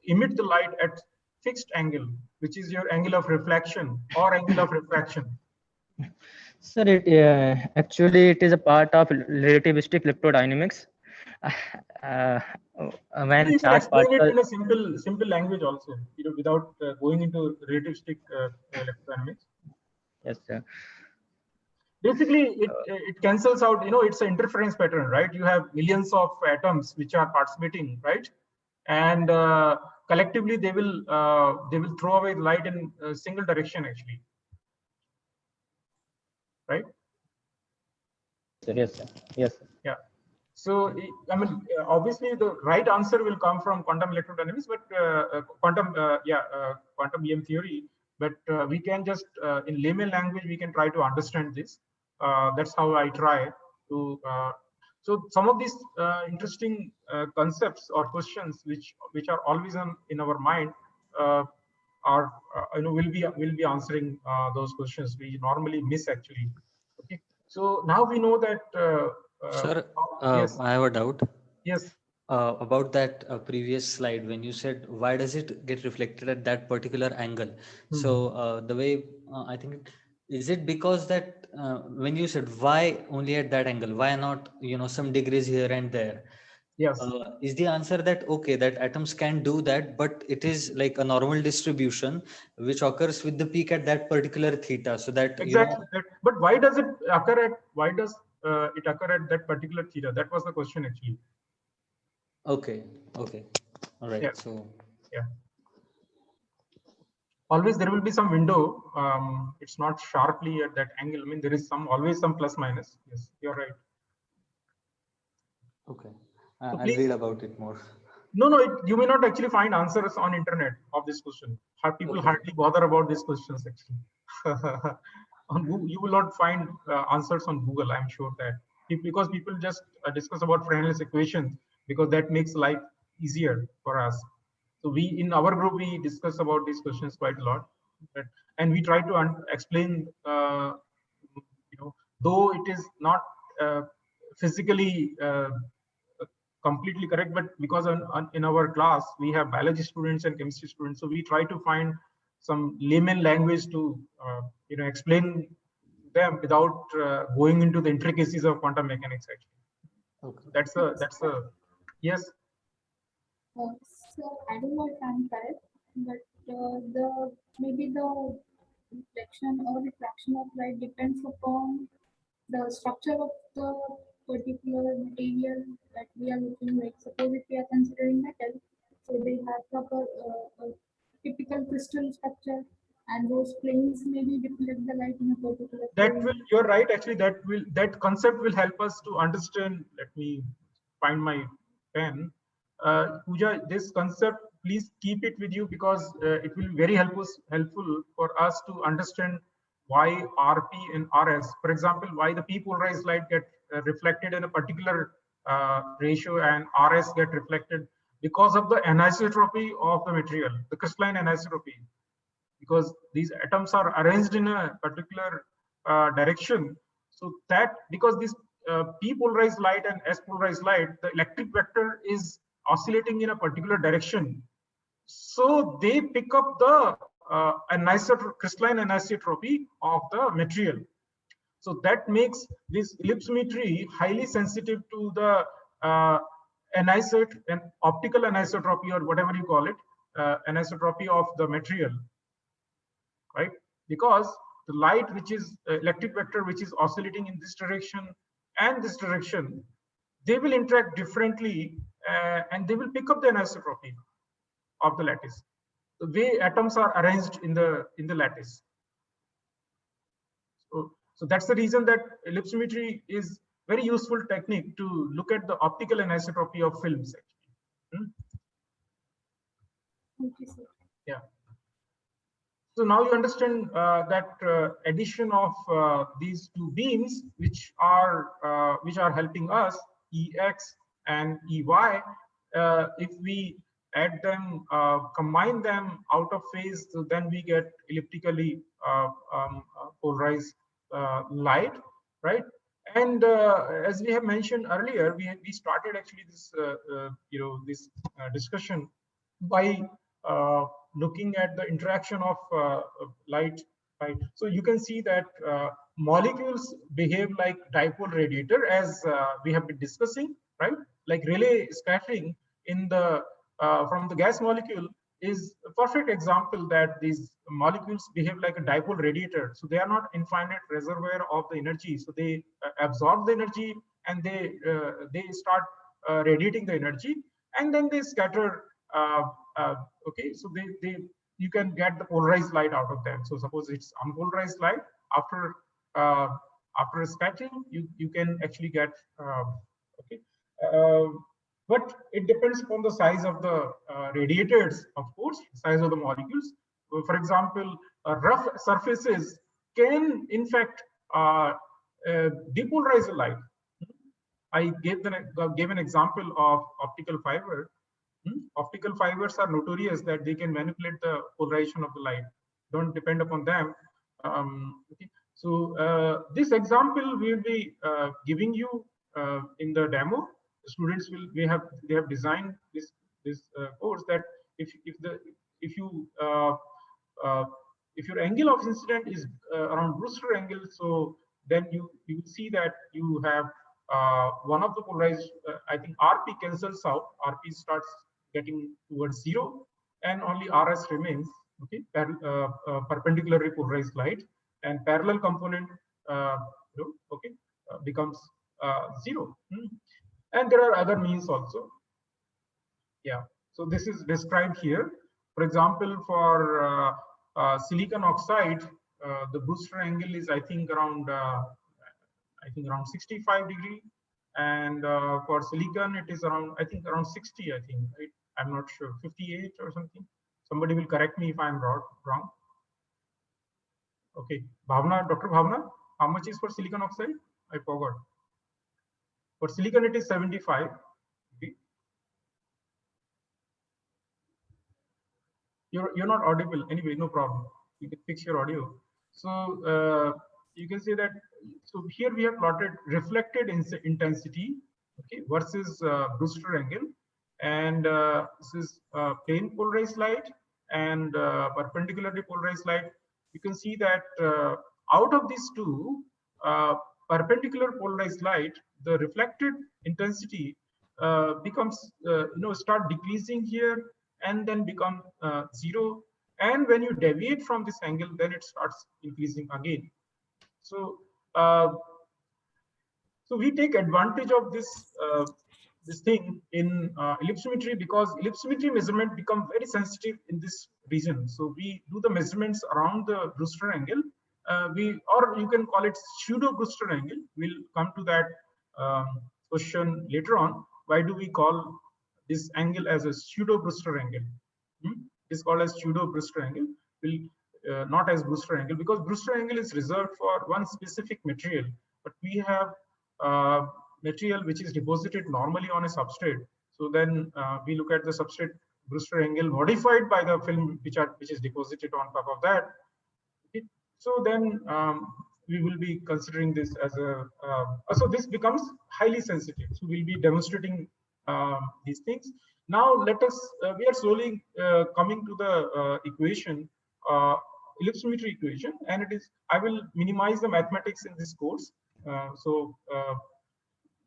emit the light at fixed angle, which is your angle of reflection or angle of refraction? Sir, actually it is a part of relativistic electrodynamics. When you can charge explain particle, it in a simple language also, without going into relativistic electrodynamics. Yes, sir. basically it cancels out, it's an interference pattern, right? You have millions of atoms which are participating, right? And collectively they will throw away light in a single direction actually, right? Yes, sir. Yes, sir. Yeah. So I mean, obviously the right answer will come from quantum electrodynamics, but quantum EM theory. But we can just in layman language we can try to understand this. That's how I try to. So some of these interesting concepts or questions which are always in our mind are will be answering those questions we normally miss actually. Okay. So now we know that. Sir, Yes. I have a doubt. Yes. About that previous slide when you said why does it get reflected at that particular angle. So the way I think, is it because that when you said why only at that angle, why not some degrees here and there? Yes. Is the answer that okay, that atoms can do that, but it is like a normal distribution which occurs with the peak at that particular theta, so that exactly but why does it occur at that particular theta? That was the question actually. Okay. All right. Yeah. So yeah, always there will be some window. It's not sharply at that angle. I mean, there is always some plus minus. Yes, you're right. Okay. I'll read about it more. No, you may not actually find answers on internet of this question. People hardly bother about these questions actually. On Google, you will not find answers on Google. I'm sure that because people just discuss about Frey-Henle equations because that makes life easier for us. So we in our group we discuss about these questions quite a lot, and we try to explain. Though it is not physically completely correct, but because in our class we have biology students and chemistry students, so we try to find some layman language to explain them without going into the intricacies of quantum mechanics actually. Okay. That's a yes. So I don't know if I'm correct, but maybe the reflection or refraction of light depends upon the structure of the particular material that we are looking like. Suppose if we are considering metal, so they have proper typical crystal structure, and those planes maybe reflect the light in a particular plane. You're right actually, that concept will help us to understand. Let me find my pen. Pooja, this concept, please keep it with you because it will be very helpful for us to understand why RP and RS, for example, why the P polarized light get reflected in a particular ratio and RS get reflected because of the anisotropy of the material, the crystalline anisotropy, because these atoms are arranged in a particular direction. So that because this P polarized light and S polarized light, the electric vector is oscillating in a particular direction. So they pick up the crystalline anisotropy of the material. So that makes this ellipsometry highly sensitive to the optical anisotropy, or whatever you call it, anisotropy of the material, right? Because the light, which is electric vector, which is oscillating in this direction and this direction, they will interact differently and they will pick up the anisotropy of the lattice, the way atoms are arranged in the lattice. So that's the reason that ellipsometry is very useful technique to look at the optical anisotropy of films actually. Yeah. So now you understand that addition of these two beams, which are helping us, Ex and Ey, if we add them, combine them out of phase, so then we get elliptically polarized light, right? And as we have mentioned earlier, we started actually this this discussion by looking at the interaction of light, right? So you can see that molecules behave like dipole radiator, as we have been discussing, right? Like Rayleigh scattering in the from the gas molecule is a perfect example that these molecules behave like a dipole radiator. So they are not infinite reservoir of the energy. So they absorb the energy and they start radiating the energy, and then they scatter. Okay, so you can get the polarized light out of them. So suppose it's unpolarized light, after scattering, you can actually get okay. But it depends upon the size of the radiators, of course, size of the molecules. So for example, rough surfaces can, in fact, depolarize the light. I gave an example of optical fiber. Optical fibers are notorious that they can manipulate the polarization of the light. Don't depend upon them. Okay. So this example we will be giving you in the demo. The students they have designed this course that if your angle of incident is around Brewster angle, so then you see that you have one of the polarized, I think RP cancels out, RP starts getting towards 0, and only RS remains, okay, perpendicularly polarized light, and parallel component okay, becomes 0. And there are other means also. Yeah, so this is described here. For example, for silicon oxide, the Brewster angle is I think around 65 degree, and for silicon it is around around 60, I think, right? I'm not sure, 58 or something. Somebody will correct me if I'm wrong. Okay, Bhavna, Dr. Bhavna, how much is for silicon oxide? I forgot. For silicon it is 75. Okay. You're not audible anyway, no problem. You can fix your audio. So you can say that. So here we have plotted reflected intensity, okay, versus Brewster angle, and this is plane polarized light and perpendicularly polarized light. You can see that out of these two, perpendicular polarized light, the reflected intensity becomes start decreasing here and then become 0. And when you deviate from this angle, then it starts increasing again. So so we take advantage of this thing in ellipsometry, because ellipsometry measurement become very sensitive in this region. So we do the measurements around the Brewster angle. Or you can call it pseudo Brewster angle. We'll come to that question later on. Why do we call this angle as a pseudo Brewster angle? It is called as pseudo Brewster angle. Not as Brewster angle, because Brewster angle is reserved for one specific material, but we have material which is deposited normally on a substrate. So then we look at the substrate Brewster angle modified by the film which is deposited on top of that. Okay. So then we will be considering this as a so this becomes highly sensitive. So we'll be demonstrating these things. Now let us we are slowly coming to the equation, ellipsometry equation, and it is, I will minimize the mathematics in this course.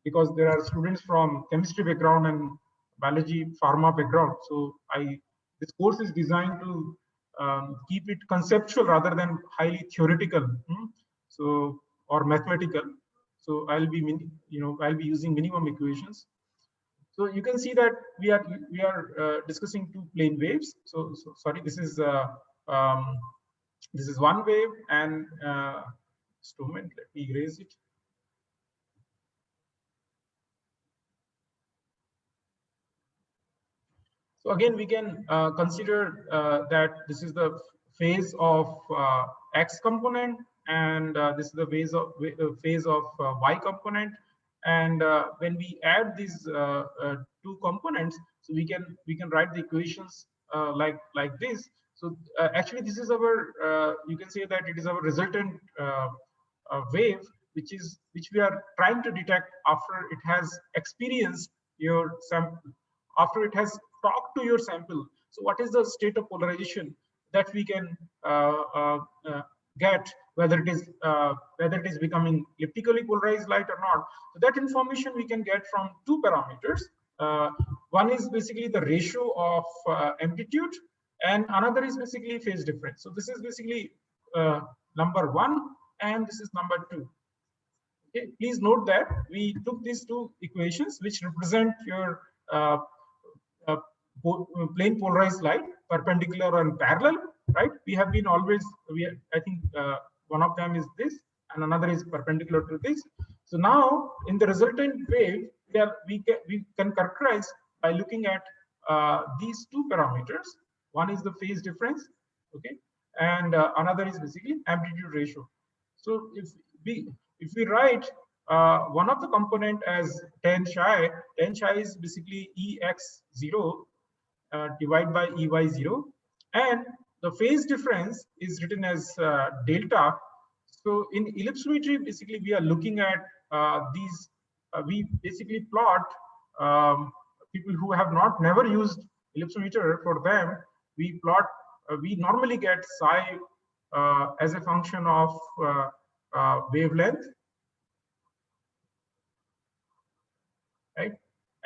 Because there are students from chemistry background and biology pharma background, so this course is designed to keep it conceptual rather than highly theoretical, so or mathematical. So I'll be using minimum equations. So you can see that we are discussing two plane waves. So sorry, this is one wave, and just a moment, let me erase it. So again, we can consider that this is the phase of X component, and this is the phase of Y component. And when we add these two components, so we can write the equations like this. So actually, this is our you can say that it is our resultant wave, which we are trying to detect after it has experienced your sample, after it has talked to your sample. So what is the state of polarization that we can get, whether it is becoming elliptically polarized light or not? So that information we can get from two parameters. One is basically the ratio of amplitude and another is basically phase difference. So this is basically number 1, and this is number 2. Okay, please note that we took these two equations which represent your plane polarized light, perpendicular and parallel, right? We have been always, I think one of them is this and another is perpendicular to this. So now in the resultant wave, we can characterize by looking at these two parameters. One is the phase difference, okay, and another is basically amplitude ratio. So if we write one of the component as tan psi is basically Ex0 divided by Ey0, and the phase difference is written as delta. So in ellipsometry, basically we are looking at these. We basically plot people who have never used ellipsometer. For them, we plot. We normally get psi as a function of wavelength, right?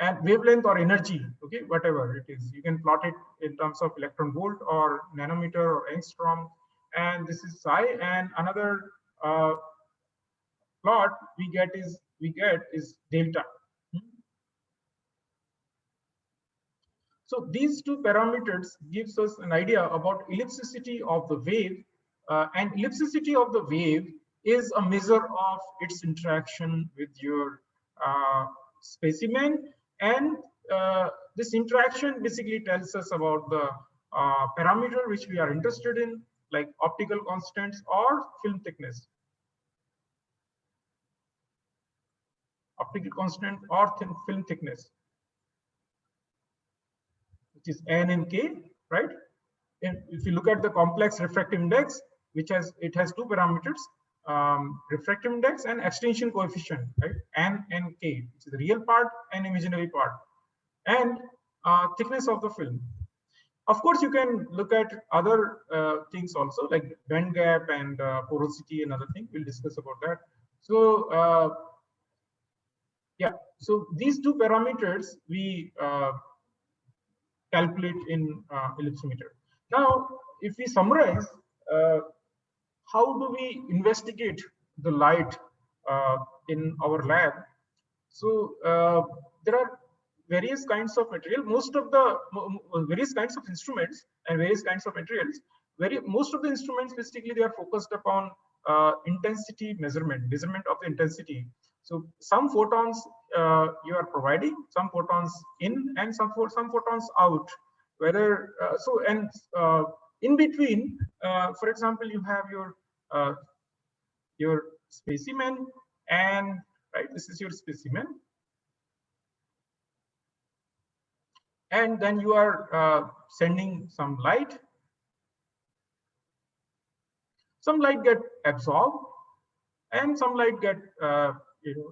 And wavelength or energy, okay, whatever it is, you can plot it in terms of electron volt or nanometer or angstrom, and this is psi. And another plot we get is delta. So these two parameters gives us an idea about ellipticity of the wave, and ellipticity of the wave is a measure of its interaction with your specimen, and this interaction basically tells us about the parameter which we are interested in, like optical constants or film thickness. Optical constant or film thickness, which is N and K, right? And if you look at the complex refractive index, which has two parameters, refractive index and extinction coefficient, right? N and K, which is the real part and imaginary part, and thickness of the film. Of course, you can look at other things also, like band gap and porosity and other things. We'll discuss about that. So yeah, so these two parameters we calculate in ellipsometer. Now, if we summarize, how do we investigate the light in our lab? So there are various kinds of material. Most of the various kinds of instruments and various kinds of materials. Most of the instruments basically they are focused upon intensity measurement of the intensity. So some photons you are providing, some photons in, and some photons out. Whether so, and in between, for example, you have your specimen, and right, this is your specimen, and then you are sending some light. Some light get absorbed, and some light get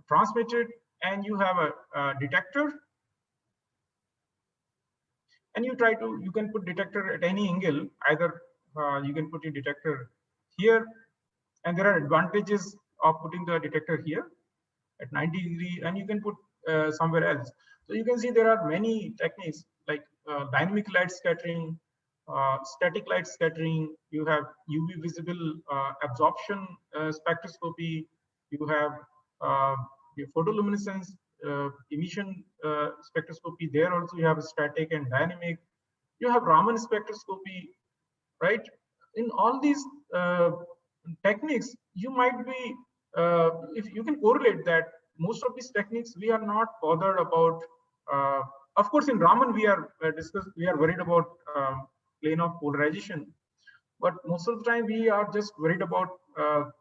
transmitted, and you have a detector, and you can put detector at any angle. Either you can put your detector here, and there are advantages of putting the detector here at 90 degree, and you can put somewhere else. So you can see there are many techniques like dynamic light scattering, static light scattering. You have UV visible absorption spectroscopy. You have the photoluminescence emission spectroscopy. There also you have a static and dynamic. You have Raman spectroscopy, right? In all these techniques, you might be, if you can correlate that most of these techniques we are not bothered about. Of course, in Raman we are worried about plane of polarization, but most of the time we are just worried about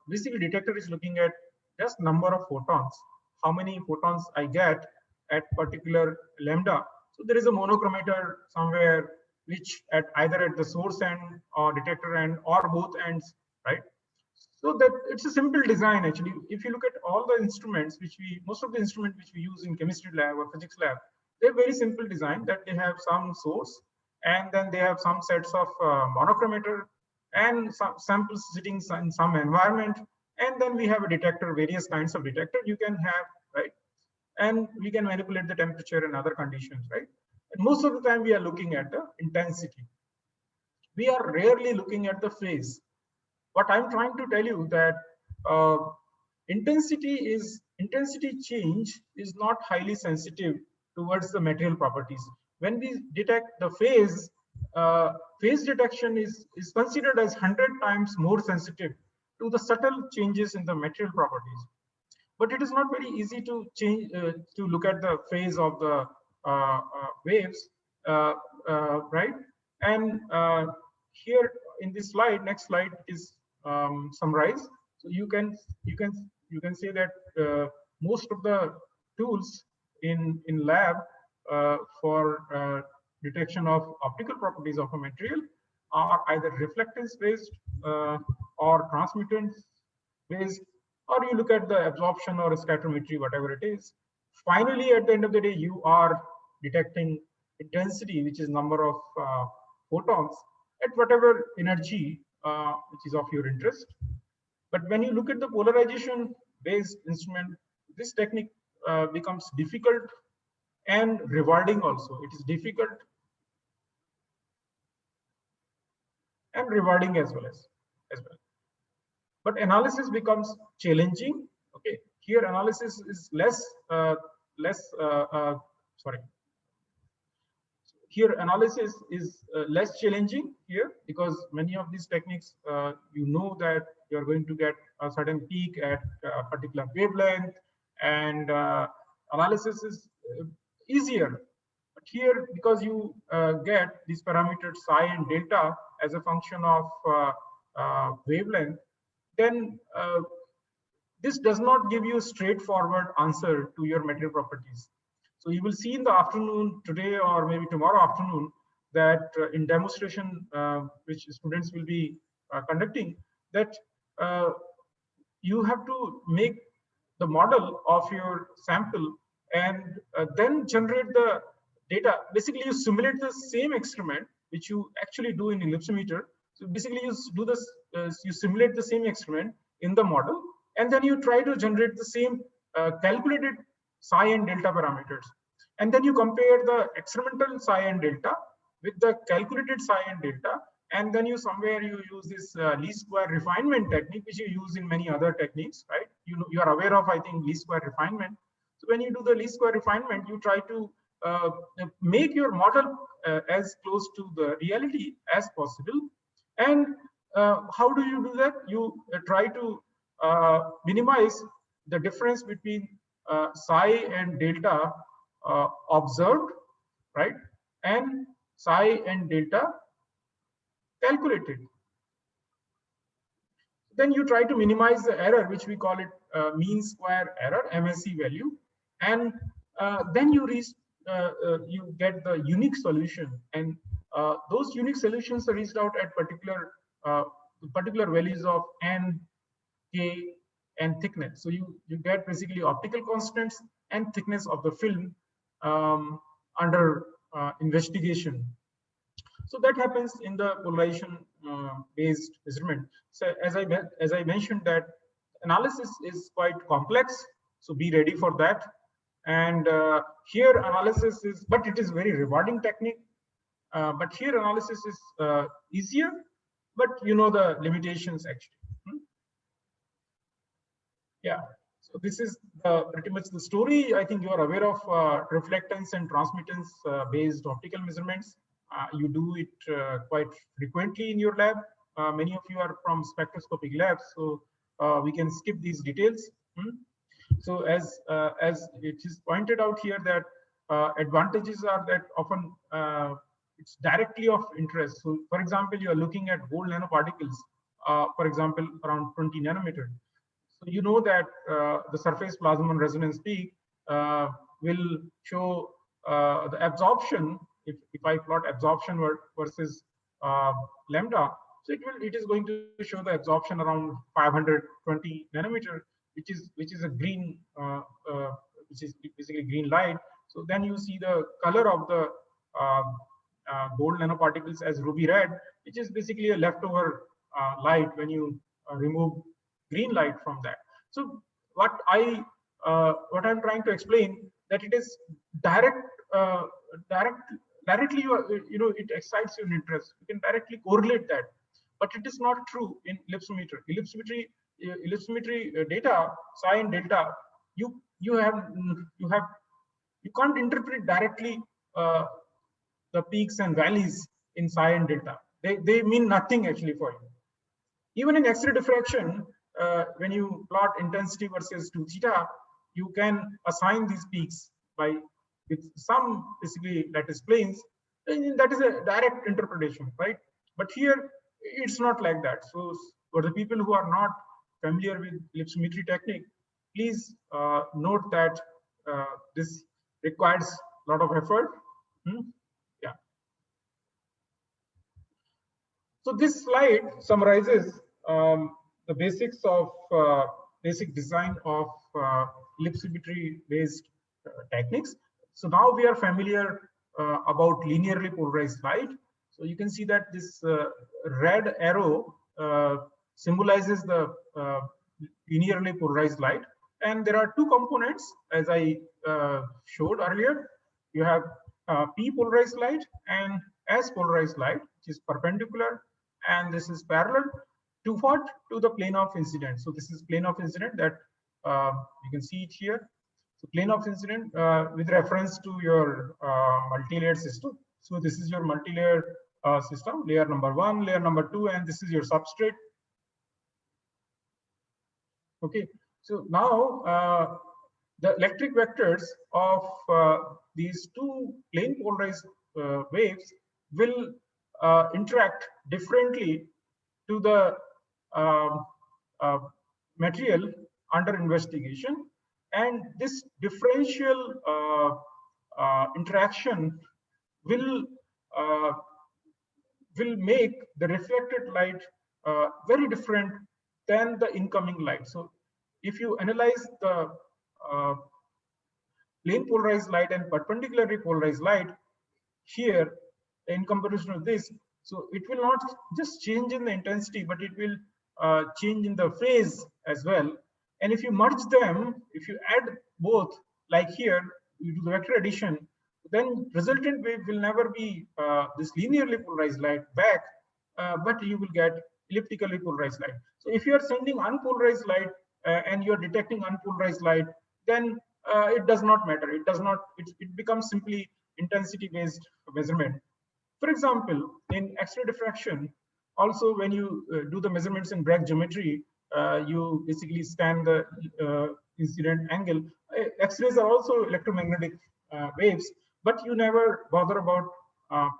basically detector is looking at just number of photons, how many photons I get at particular lambda. So there is a monochromator somewhere which at either at the source end or detector end or both ends, right? So that it's a simple design actually. If you look at all the instruments most of the instruments which we use in chemistry lab or physics lab, they're very simple design, that they have some source, and then they have some sets of monochromator and some samples sitting in some environment, and then we have a detector, various kinds of detector you can have, right? And we can manipulate the temperature and other conditions, right? And most of the time we are looking at the intensity. we are rarely looking at the phase. What I'm trying to tell you that intensity change is not highly sensitive towards the material properties. When we detect the phase, phase detection is considered as 100 times more sensitive to the subtle changes in the material properties. But it is not very easy to change to look at the phase of the waves, right? And here in this slide, next slide is summarized. So you can say that most of the tools in lab for detection of optical properties of a material are either reflectance based or transmittance based, or you look at the absorption or scatterometry, whatever it is. Finally, at the end of the day, you are detecting intensity, which is number of photons at whatever energy which is of your interest. But when you look at the polarization based instrument, this technique becomes difficult and rewarding also. It is difficult and rewarding as well. But analysis becomes challenging. Okay, here analysis is here analysis is less challenging here, because many of these techniques, you know that you're going to get a certain peak at a particular wavelength, and analysis is easier. But here, because you get these parameters psi and delta as a function of wavelength, then this does not give you a straightforward answer to your material properties. So you will see in the afternoon today, or maybe tomorrow afternoon, that in demonstration which students will be conducting, that you have to make the model of your sample and then generate the data. Basically, you simulate the same experiment which you actually do in ellipsometer. So basically, you do this, you simulate the same experiment in the model, and then you try to generate the same calculated psi and delta parameters, and then you compare the experimental psi and delta with the calculated psi and delta, and then you use this least square refinement technique, which you use in many other techniques, right? You are aware of, I think, least square refinement. So when you do the least square refinement, you try to make your model as close to the reality as possible. And how do you do that? You try to minimize the difference between psi and delta observed, right, and psi and delta calculated. Then you try to minimize the error, which we call it mean square error, MSE value, and then you get the unique solution, and those unique solutions are reached out at particular values of n, k, and thickness. So you get basically optical constants and thickness of the film under investigation. So that happens in the polarization based measurement. So as I mentioned, that analysis is quite complex, so be ready for that. And here analysis is, but it is very rewarding technique. But here analysis is easier, but you know the limitations actually. Yeah, so this is pretty much the story. I think you are aware of reflectance and transmittance based optical measurements. You do it quite frequently in your lab. Many of you are from spectroscopic labs, so we can skip these details. So as it is pointed out here, that advantages are that often it's directly of interest. So for example, you are looking at gold nanoparticles, for example, around 20 nanometer. So you know that the surface plasmon resonance peak will show the absorption. If I plot absorption versus lambda, so it is going to show the absorption around 520 nanometer, which is a green, which is basically green light. So then you see the color of the gold nanoparticles as ruby red, which is basically a leftover light when you remove green light from that. So what I'm trying to explain, that it is direct directly it excites your interest. You can directly correlate that, but it is not true in ellipsometry. Ellipsometry data, psi and delta, you can't interpret directly the peaks and valleys in psi and delta. They mean nothing actually for you. Even in X-ray diffraction, when you plot intensity versus 2 theta, you can assign these peaks by with some basically lattice planes. And that is a direct interpretation, right? But here it's not like that. So for the people who are not familiar with ellipsometry technique, please note that this requires a lot of effort. Yeah. So this slide summarizes the basics of basic design of ellipsometry based techniques. So now we are familiar about linearly polarized light. So you can see that this red arrow symbolizes the linearly polarized light, and there are two components as I showed earlier. You have p polarized light and s polarized light, which is perpendicular, and this is parallel to what? To the plane of incident. So this is plane of incident that you can see it here. So plane of incident with reference to your multi-layered system. So this is your multi-layer system, layer number 1, layer number 2, and this is your substrate. Okay, so now the electric vectors of these two plane polarized waves will interact differently to the material under investigation, and this differential interaction will make the reflected light very different than the incoming light. So if you analyze the plane polarized light and perpendicularly polarized light here in comparison to this, so it will not just change in the intensity, but it will change in the phase as well. And if you merge them, if you add both, like here, you do the vector addition, then resultant wave will never be this linearly polarized light back, but you will get elliptically polarized light. So if you are sending unpolarized light and you are detecting unpolarized light, then it does not matter. It does not. It becomes simply intensity based measurement. For example, in X-ray diffraction, also when you do the measurements in Bragg geometry, you basically scan the incident angle. X-rays are also electromagnetic waves, but you never bother about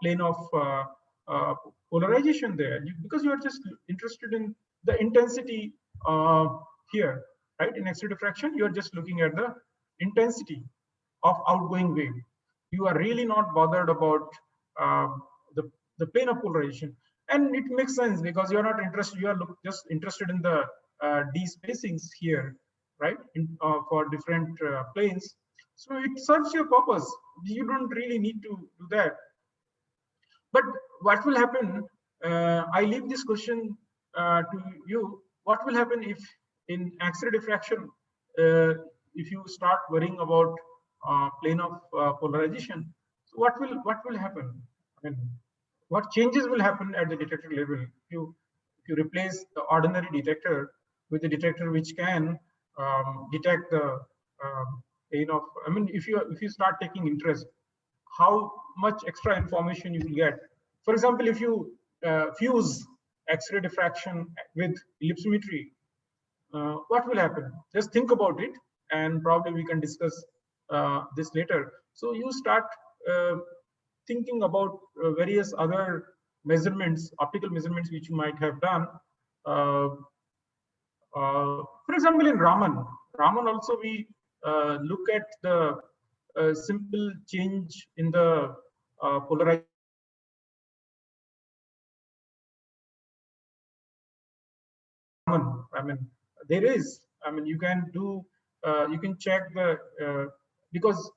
plane of polarization there, because you are just interested in the intensity here, right? In X-ray diffraction, you are just looking at the intensity of outgoing wave. You are really not bothered about the plane of polarization, and it makes sense because you are not interested. You are just interested in the d spacings here, right? For different planes. So it serves your purpose. You don't really need to do that. But what will happen? I leave this question to you. What will happen if in X-ray diffraction, if you start worrying about plane of polarization? So what will happen? I mean, what changes will happen at the detector level if you replace the ordinary detector with a detector which can detect the plane of? I mean, if you start taking interest, how much extra information you will get? For example, if you fuse X-ray diffraction with ellipsometry, what will happen? Just think about it, and probably we can discuss this later. So you start thinking about various other measurements, optical measurements, which you might have done. For example, in Raman also we look at the simple change in the polarization. I mean, there is. I mean, you can do. You can check the because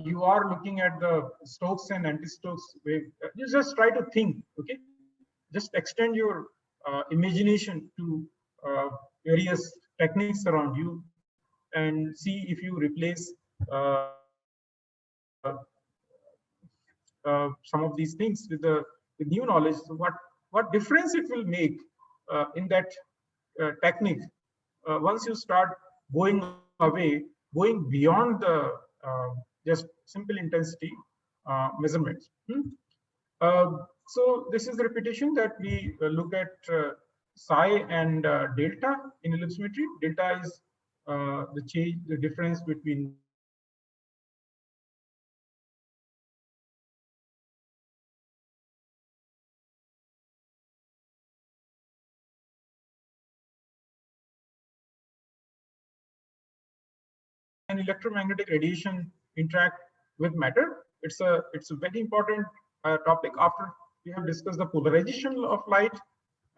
you are looking at the Stokes and anti-Stokes wave. You just try to think. Okay, just extend your imagination to various techniques around you, and see if you replace some of these things with the new knowledge. So what difference it will make in that technique once you start going away, going beyond the just simple intensity measurements. So this is the repetition that we look at psi and delta in ellipsometry. Delta is the change, the difference between and electromagnetic radiation interact with matter. It's a very important topic after we have discussed the polarization of light,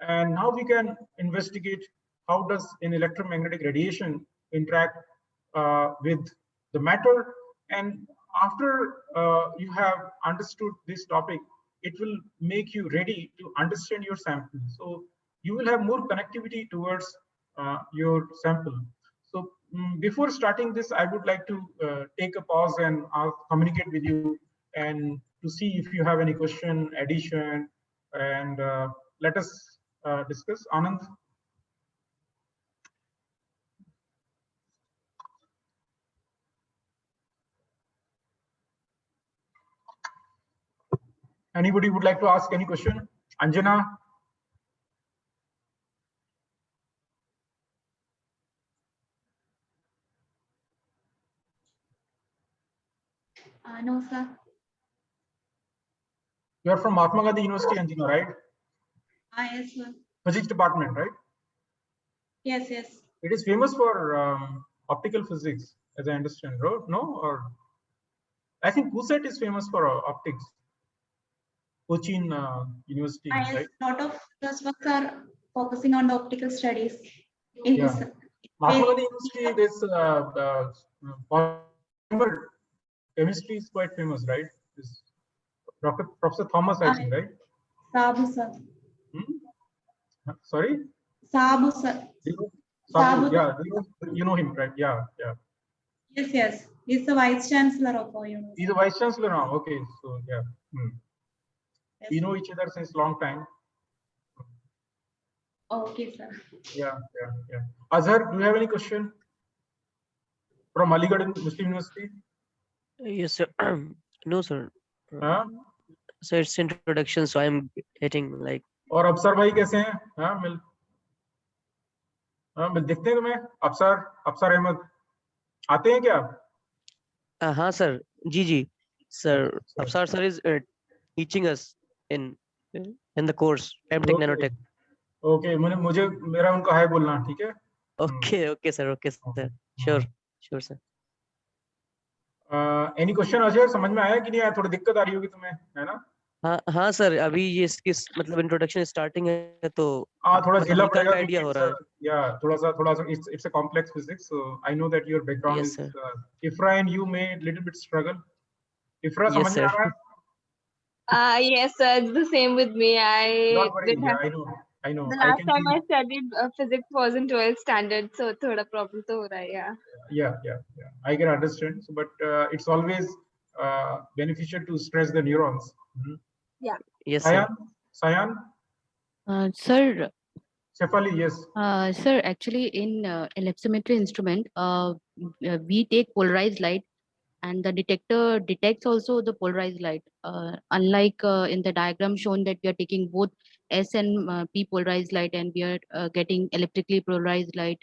and now we can investigate how does an electromagnetic radiation interact with the matter. And after you have understood this topic, it will make you ready to understand your sample. So you will have more connectivity towards your sample. So before starting this, I would like to take a pause and communicate with you and to see if you have any question, addition, and let us discuss. Anand. Anybody would like to ask any question? Anjana? No, sir. You are from Mahatma Gandhi University, Anjana, right? Yes, sir. Physics department, right? Yes, yes. It is famous for optical physics, as I understand, no? Or I think CUSET is famous for optics. Cochin University, Yes, right? lot of trust works are focusing on the optical studies in Yeah. this. Mahatma Gandhi University, this polymer chemistry is quite famous, right? This Professor Thomas, I think, right? Sabu, sir. Sorry? Sabu, sir. Sabu, yeah, you know him, right? Yeah, yeah. Yes, yes. He's the vice chancellor of our university. He's a vice chancellor now. Okay, so yeah. Yes. We know each other since long time. Okay, sir. Yeah, yeah, yeah. Azhar, do you have any question from Aligarh Muslim University? Yes, sir. No, sir. Huh? So it's introduction, so I'm getting like. और अफसर भाई कैसे हैं? हाँ मिल दिखते हैं तुम्हें? अफसर अहमद आते हैं क्या? हाँ sir, ji sir. Afsar sir is teaching us in the course MTech Nanotech. Okay, मेरा उनको हाय बोलना, ठीक है? Okay sir, sure sir. Any question Ajay, समझ में आया कि नहीं आया? थोड़ी दिक्कत आ रही होगी तुम्हें, है ना? हाँ सर, अभी ये इसकी मतलब इंट्रोडक्शन स्टार्टिंग है तो थोड़ा झेलना पड़ेगा, आइडिया हो रहा है. Yeah, थोड़ा सा it's a complex physics, so I know that your background Yes, is sir. Ifra and you may little bit struggle. Ifra, Yes, समझ में आ sir. रहा है? Yes, sir. It's the same with me. Don't worry, did yeah, have- I know. The I last can time see. I studied physics wasn't 12th standard, so thoda problem to ho raha hai, yeah. Yeah. I can understand. So, but it's always beneficial to stress the neurons. Yeah. Yes, sir. Sayan? Sir, Shefali, yes. sir, actually in ellipsometry instrument, we take polarized light and the detector detects also the polarized light. Unlike in the diagram shown that we are taking both S and P polarized light and we are getting electrically polarized light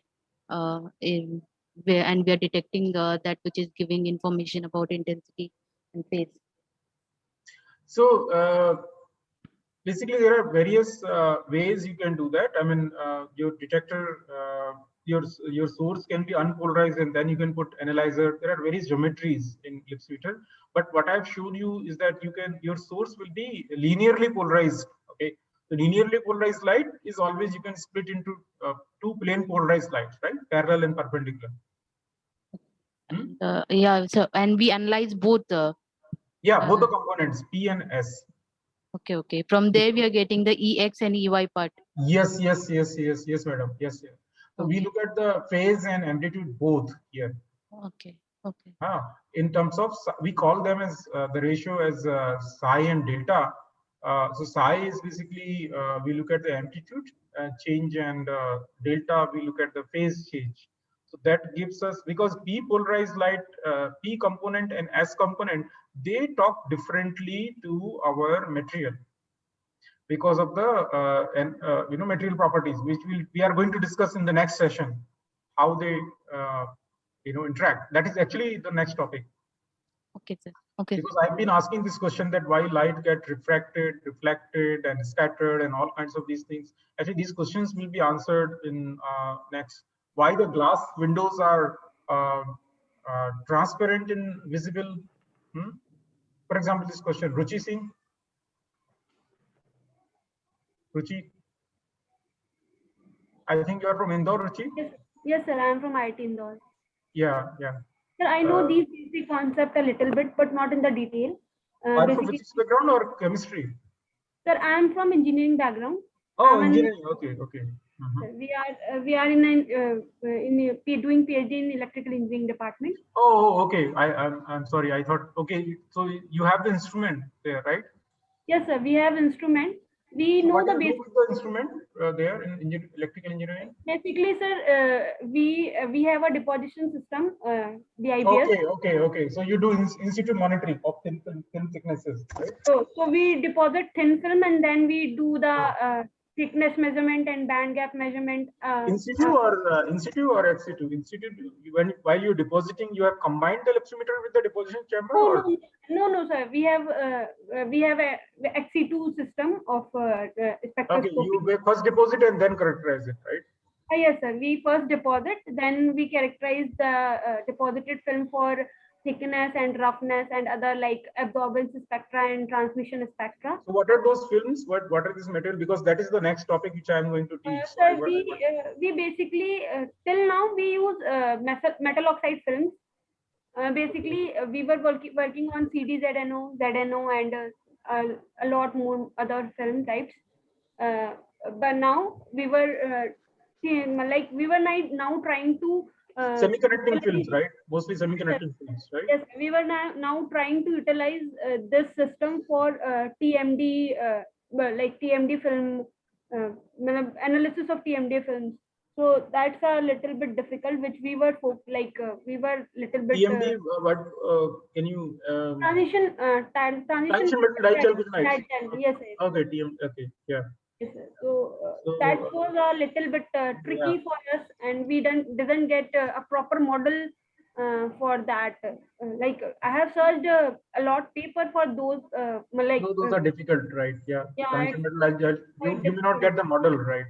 and we are detecting that which is giving information about intensity and phase. So basically, there are various ways you can do that. I mean, your detector, your source can be unpolarized, and then you can put analyzer. There are various geometries in ellipsometer. But what I've shown you is that your source will be linearly polarized. Okay, the linearly polarized light is always you can split into two plane polarized lights, right? Parallel and perpendicular. Yeah. So and we analyze both. Yeah, both the components P and S. Okay. From there we are getting the EX and EY part. Yes, madam. Yes. So we look at the phase and amplitude both here. Okay. Okay. In terms of, we call them as the ratio as psi and delta. So psi is basically, we look at the amplitude change, and delta, we look at the phase change. So that gives us, because P polarized light, P component and S component, they talk differently to our material because of the material properties, which we are going to discuss in the next session, how they interact. That is actually the next topic. Okay, sir. Okay. Because I've been asking this question, that why light get refracted, reflected, and scattered, and all kinds of these things. Actually, these questions will be answered in next. Why the glass windows are transparent and visible? For example, this question, Ruchi Singh. Ruchi, I think you are from Indore, Ruchi? Yes, sir. I am from IT Indore. Yeah. Sir, I know these basic concepts a little bit, but not in the detail. Are you from physics background or chemistry? Sir, I am from engineering background. Oh, engineering. Okay. We are in doing PhD in electrical engineering department. Oh, okay. I'm sorry. I thought, okay. So you have the instrument there, right? Yes, sir. We have instrument. We know the basic instrument there in electrical engineering. Basically, sir, we have a deposition system, the IBS. Okay. So you do in situ monitoring of thin thicknesses, right? So we deposit thin film, and then we do the thickness measurement and band gap measurement. In situ or ex situ? In situ, while you're depositing, you have combined the lepsometer with the deposition chamber? No, sir. We have a XC2 system of spectroscopy. Okay, you first deposit and then characterize it, right? Yes, sir. We first deposit, then we characterize the deposited film for thickness and roughness and other like absorbance spectra and transmission spectra. So what are those films? What are these material? Because that is the next topic which I am going to teach. Sir, we basically till now we use metal oxide films. Basically, we were working on CDZNO, ZNO, and a lot more other film types. But now we were now trying to semiconducting films, right? Mostly semiconducting films, right? Yes, we were now trying to utilize this system for TMD, like TMD film analysis of TMD films. So that's a little bit difficult, which we were we were little bit. TMD, what can you? Transition light gel with light. Yes. Okay, TMD. Okay, yeah. Yes, sir. So that was a little bit tricky for us, and we didn't get a proper model for that. Like I have searched a lot paper for those. Those are difficult, right? Yeah. Yeah. You may not get the model, right?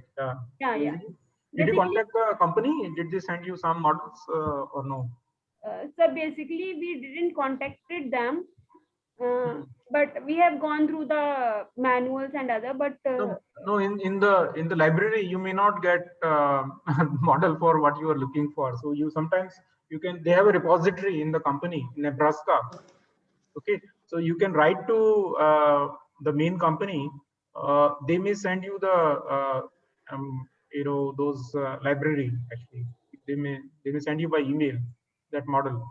Yeah. Did you contact the company? Did they send you some models or no? So basically, we didn't contacted them. But we have gone through the manuals and other, but no, in the library you may not get model for what you are looking for. So they have a repository in the company in Nebraska. Okay, so you can write to the main company. They may send you the those library. Actually, they may send you by email that model.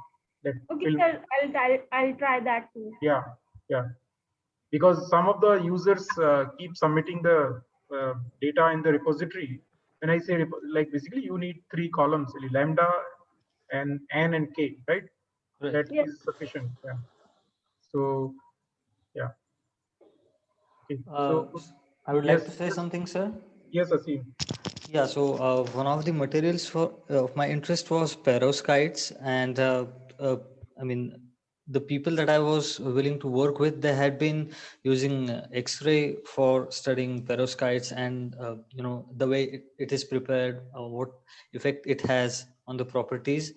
Okay, sir, I'll try that too. Yeah, because some of the users keep submitting the data in the repository. When I say basically you need 3 columns, lambda and n and k, right? That is sufficient. Yeah. So yeah. Okay. So I would like to say something, sir. Yes, Asim. Yeah, so one of the materials of my interest was perovskites, and I mean, the people that I was willing to work with, they had been using X-ray for studying perovskites, and the way it is prepared, what effect it has on the properties.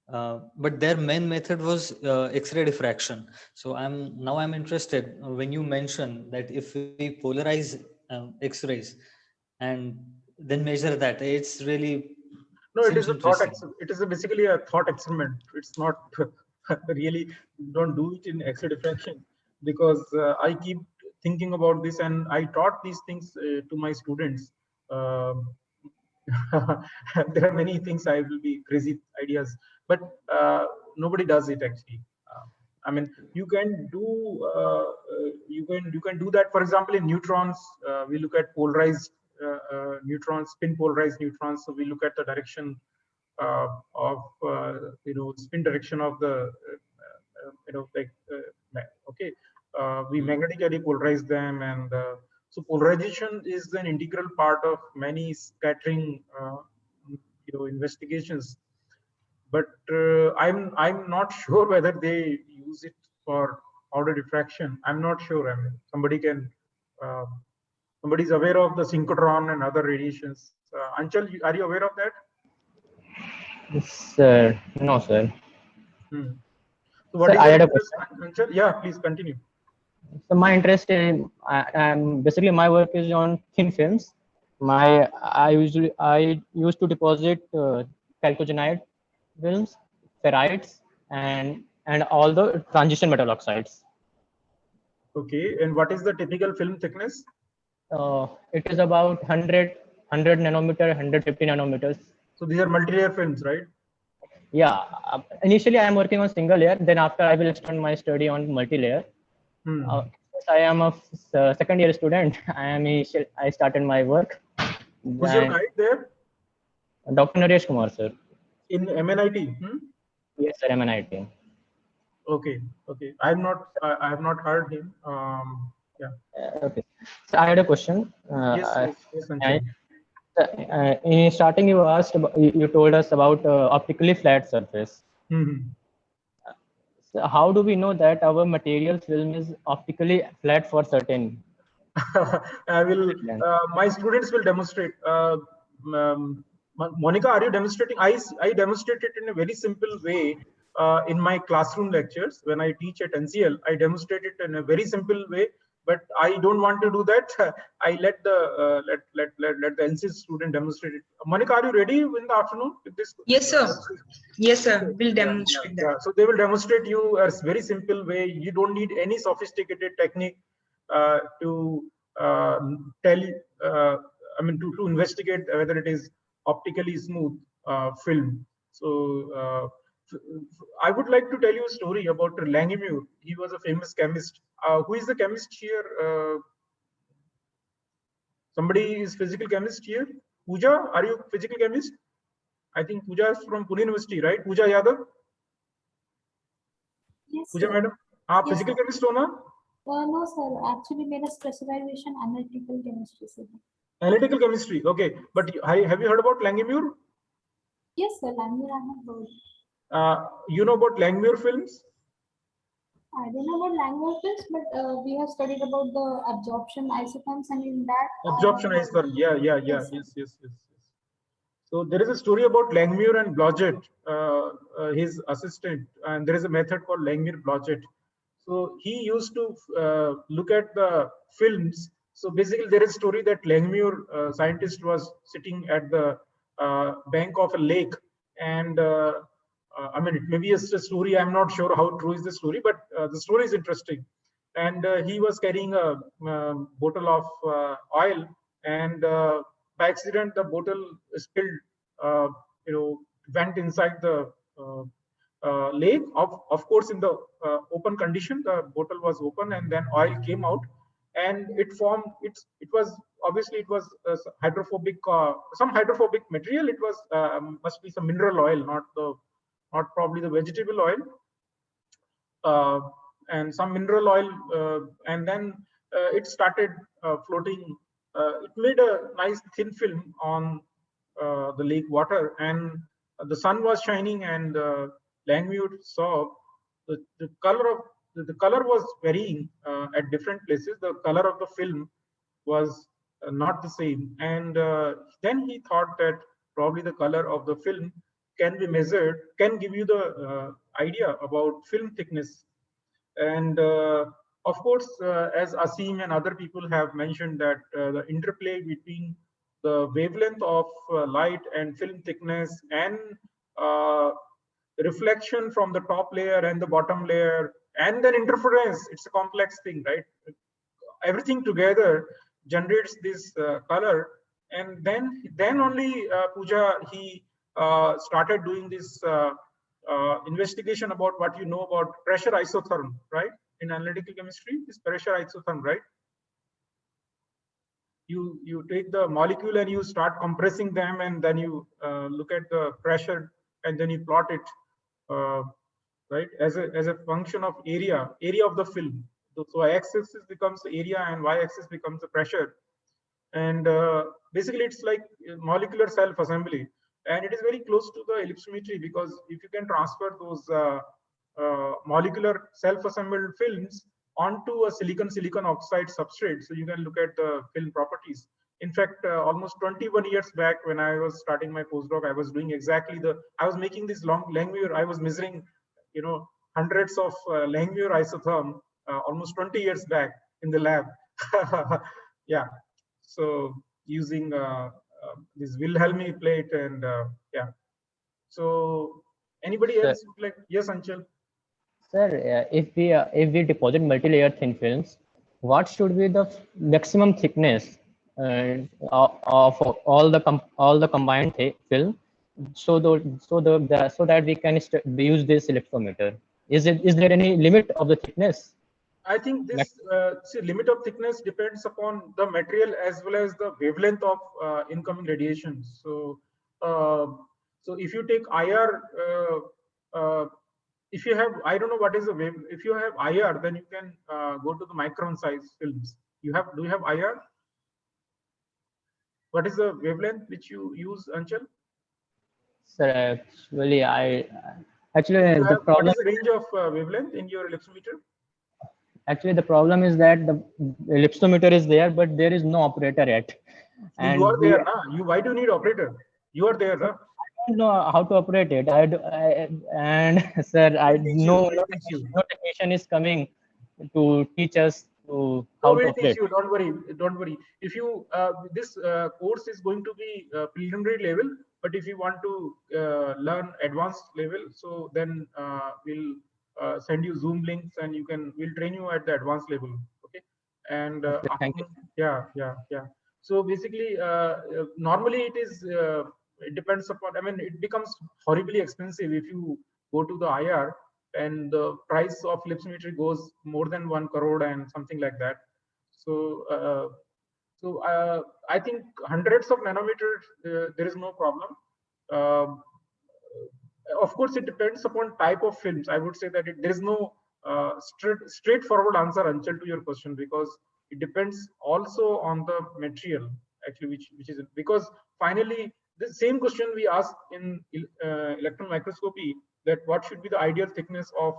But their main method was X-ray diffraction. So I'm interested when you mention that if we polarize X-rays and then measure that, it's really it is a thought. It is basically a thought experiment. It's not really, don't do it in X-ray diffraction, because I keep thinking about this, and I taught these things to my students. There are many things I will be crazy ideas, but nobody does it actually. I mean, you can do you can do that. For example, in neutrons, we look at polarized neutrons, spin polarized neutrons. So we look at the direction of spin direction of the okay. We magnetically polarize them, and so polarization is an integral part of many scattering investigations. But I'm not sure whether they use it for order diffraction. I'm not sure. I mean, somebody's aware of the synchrotron and other radiations. Anchal, are you aware of that? Sir, no, sir. So what Sir, is I your had a interest, Anchal? Yeah, please continue. So my interest in basically my work is on thin films. I used to deposit chalcogenide films, ferrites, and all the transition metal oxides. Okay, and what is the typical film thickness? It is about 100 nanometer, 150 nanometers. So these are multi-layer films, right? Yeah. Initially, I am working on single layer. Then after, I will extend my study on multi-layer. I am a second year student. I started my work. Who's your guide there? Dr. Naresh Kumar, sir. In MNIT? Yes, sir, MNIT. Okay, okay. I have not heard him. Yeah. Okay. So I had a question. Yes, in starting, you asked, you told us about optically flat surface. So how do we know that our material film is optically flat for certain? I will. My students will demonstrate. Monica, are you demonstrating? I demonstrate it in a very simple way in my classroom lectures. When I teach at NCL, I demonstrate it in a very simple way. But I don't want to do that. I let the let the NCL student demonstrate it. Monica, are you ready in the afternoon with this? Yes, sir. Yes, sir. We'll demonstrate that. Yeah. So they will demonstrate you a very simple way. You don't need any sophisticated technique to tell. I mean, to investigate whether it is optically smooth film. So I would like to tell you a story about Langmuir. He was a famous chemist. Who is the chemist here? Somebody is physical chemist here. Pooja, are you physical chemist? I think Pooja is from Pune University, right? Pooja Yadav. Yes, Pooja sir. madam, आप physical chemist हो ना? No, sir. Actually, मेरा specialization analytical chemistry से है. Analytical chemistry, okay. But have you heard about Langmuir? Yes, sir. Langmuir I have heard. You know about Langmuir films? I don't know about Langmuir films, but we have studied about the absorption isotherms, and in that absorption isotherm. Yeah. Yes. So there is a story about Langmuir and Blodgett, his assistant, and there is a method called Langmuir-Blodgett. So he used to look at the films. So basically, there is a story that Langmuir scientist was sitting at the bank of a lake, and I mean, it may be a story. I'm not sure how true is the story, but the story is interesting. And he was carrying a bottle of oil, and by accident, the bottle spilled. Went inside the lake. Of course, in the open condition, the bottle was open, and then oil came out, and it formed. It was obviously it was hydrophobic, some hydrophobic material. It was must be some mineral oil, not probably the vegetable oil, and some mineral oil, and then it started floating. It made a nice thin film on the lake water, and the sun was shining, and Langmuir saw the color was varying at different places. The color of the film was not the same, and then he thought that probably the color of the film can be measured, can give you the idea about film thickness. And of course, as Asim and other people have mentioned, that the interplay between the wavelength of light and film thickness and reflection from the top layer and the bottom layer and then interference, it's a complex thing, right? Everything together generates this color, and then only Pooja, he started doing this investigation about what you know about pressure isotherm, right? In analytical chemistry, is pressure isotherm, right? You take the molecule and you start compressing them, and then you look at the pressure, and then you plot it, right, as a function of area of the film. So x-axis becomes the area and y-axis becomes the pressure. And basically it's like molecular self-assembly, and it is very close to the ellipsometry, because if you can transfer those molecular self-assembled films onto a silicon oxide substrate, so you can look at the film properties. In fact, almost 21 years back, when I was starting my postdoc, I was doing exactly I was making this Langmuir. I was measuring, hundreds of Langmuir isotherm almost 20 years back in the lab. Yeah. So using this Wilhelmy plate, and yeah. So anybody else would like? Yes, Anchal. Sir, if we deposit multi-layer thin films, what should be the maximum thickness of all the combined film, so that we can use this electrometer? Is there any limit of the thickness? I think this limit of thickness depends upon the material as well as the wavelength of incoming radiation. So, so if you take IR, if you have, I don't know what is the wave. If you have IR, then you can go to the micron size films. Do you have IR? What is the wavelength which you use, Anchal? Sir, actually, the problem. What is the range of wavelength in your ellipsometer? Actually, the problem is that the ellipsometer is there, but there is no operator yet. And you are there, na? Why do you need operator? You are there, na? I don't know how to operate it. And sir, I know no technician is coming to teach us to how to operate. You. Don't worry. If you this course is going to be preliminary level, but if you want to learn advanced level, so then we'll send you Zoom links, and we'll train you at the advanced level. Okay. And thank you. Yeah. So basically, normally it depends upon. I mean, it becomes horribly expensive if you go to the IR, and the price of ellipsometry goes more than 1 crore and something like that. So, I think hundreds of nanometers, there is no problem. Of course, it depends upon type of films. I would say that there is no straightforward answer, Anchal, to your question, because it depends also on the material, actually, which is, because finally the same question we asked in electron microscopy, that what should be the ideal thickness of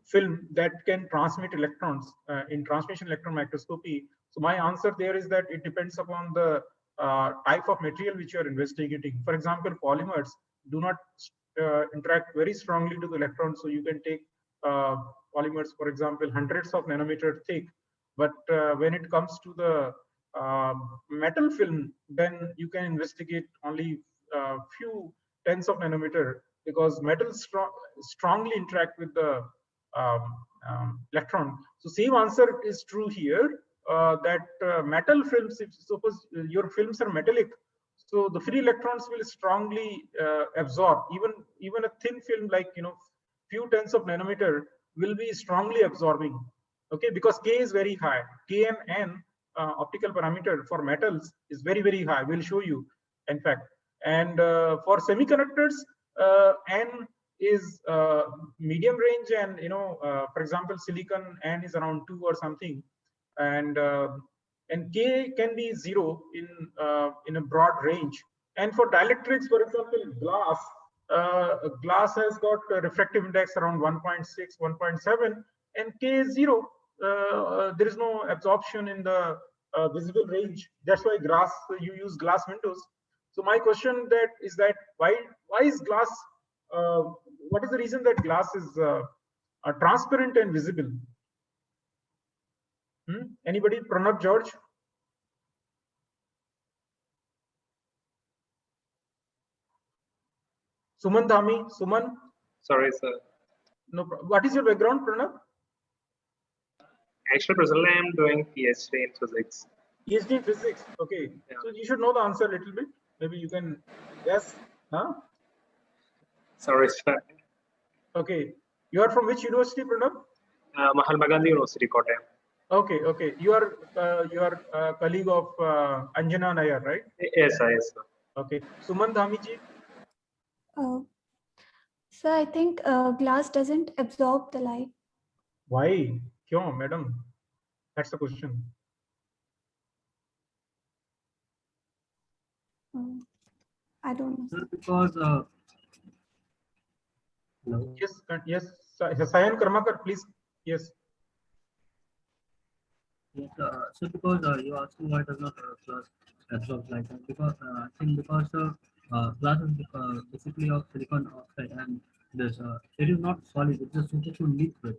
film that can transmit electrons in transmission electron microscopy. So my answer there is that it depends upon the type of material which you are investigating. For example, polymers do not interact very strongly to the electrons, so you can take polymers, for example, hundreds of nanometer thick. But when it comes to the metal film, then you can investigate only few tens of nanometer, because metals strongly interact with the electron. So same answer is true here, that metal films, if suppose your films are metallic, so the free electrons will strongly absorb. Even a thin film, like few tens of nanometer, will be strongly absorbing. Okay, because K is very high. K and N optical parameter for metals is very, very high. We'll show you, in fact. And for semiconductors, N is medium range, and for example, silicon N is around 2 or something, and K can be 0 in a broad range. And for dielectrics, for example, glass has got a refractive index around 1.6, 1.7, and K is 0. There is no absorption in the visible range. That's why you use glass windows. So my question is that why is glass? What is the reason that glass is transparent and visible? Anybody? Pranab, George? Suman Dhami? Suman? Sorry, sir. No. What is your background, Pranab? Actually, presently I am doing PhD in physics. PhD in physics. Okay. Yeah. So you should know the answer a little bit. Maybe you can guess. Huh? Sorry, sir. Okay. You are from which university, Pranav? Mahatma Gandhi University, Kottayam. Okay, okay. You are colleague of Anjana Nayar, right? Yes, sir. Yes, sir. Okay. Suman Dhamiji? Sir, I think glass doesn't absorb the light. Why? Kyun, madam? That's the question. I don't know. Sir, because hello. Yes, yes. Sayan Karmakar, please. Yes. Yes, so because you asked why does not glass absorb light, because I think because glass is basically of silicon oxide, and this it is not solid; it's a supercool liquid,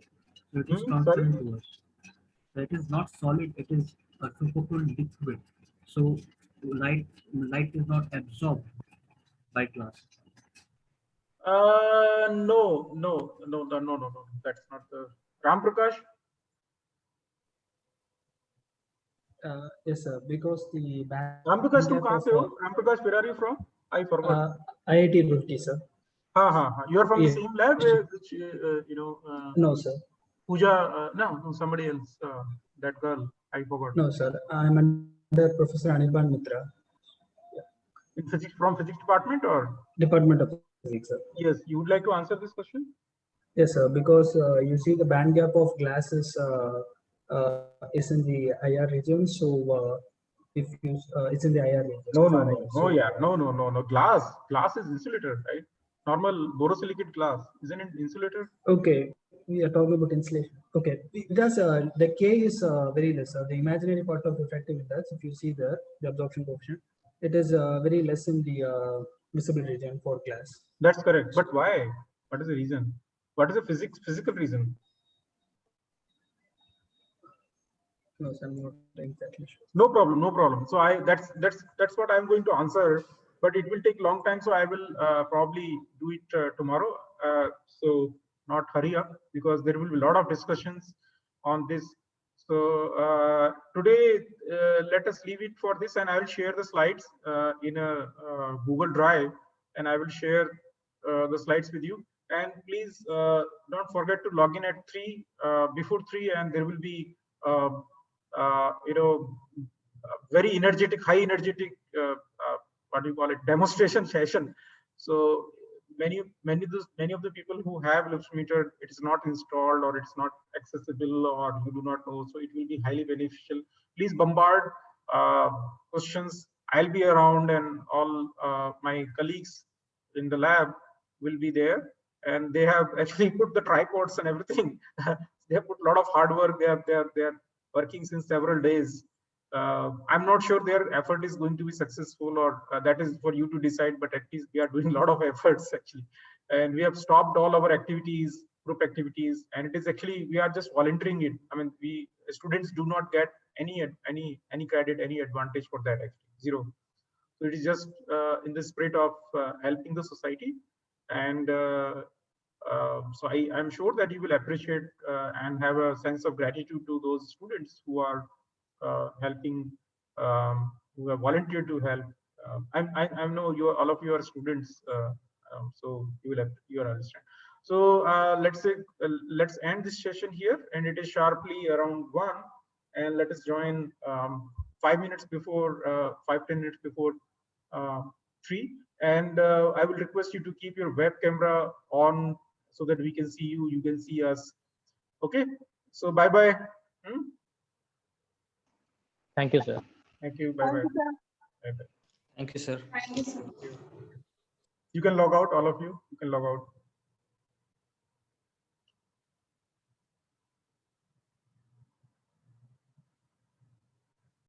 so it is transparent to us. So it is not solid; it is a supercool liquid. So light is not absorbed by glass. No. That's not the Ram Prakash. Yes, sir. Because the Ram Prakash, tu kahan se ho? Ram Prakash, where are you from? I forgot. IIT Roorkee, sir. You are from the same lab, which No, sir. Pooja. No, somebody else. That girl, I forgot. No, sir. I'm under Professor Anirban Mitra. In physics, from physics department or Department of Physics, sir. Yes, you would like to answer this question? Yes, sir. Because you see the band gap of glass is in the IR region. So if you it's in the IR region. No. Glass is insulator, right? Normal borosilicate glass, isn't it insulator? Okay, we are talking about insulation. Okay, because the K is very less. The imaginary part of refractive index, if you see there, the absorption coefficient, it is very less in the visible region for glass. That's correct. But why? What is the reason? What is the physical reason? No, sir, I'm not exactly sure. No problem. So that's what I'm going to answer, but it will take long time. So I will probably do it tomorrow. So not hurry up, because there will be a lot of discussions on this. So today, let us leave it for this, and I will share the slides in a Google Drive, and I will share the slides with you. And please don't forget to log in at 3 before 3, and there will be very energetic, high energetic, what do you call it, demonstration session. So many of the people who have Lipsmeter, it is not installed, or it's not accessible, or you do not know. So it will be highly beneficial. Please bombard questions. I'll be around, and all my colleagues in the lab will be there, and they have actually put the tripods and everything. They have put a lot of hard work. They are working since several days. I'm not sure their effort is going to be successful, or that is for you to decide, but at least we are doing a lot of efforts actually. And we have stopped all our activities, group activities, and it is actually, we are just volunteering it. I mean, we students do not get any credit, any advantage for that, actually, zero. So it is just in the spirit of helping the society. And so I'm sure that you will appreciate and have a sense of gratitude to those students who are helping, who have volunteered to help. I know all of you are students, so you will understand. So let's end this session here, and it is sharply around 1, and let us join 5 minutes before 5-10 minutes before 3. And I will request you to keep your web camera on, so that we can see you can see us. Okay, so bye. Thank you, sir. Thank you. Bye. Thank you, sir. You can log out, all of you. You can log out.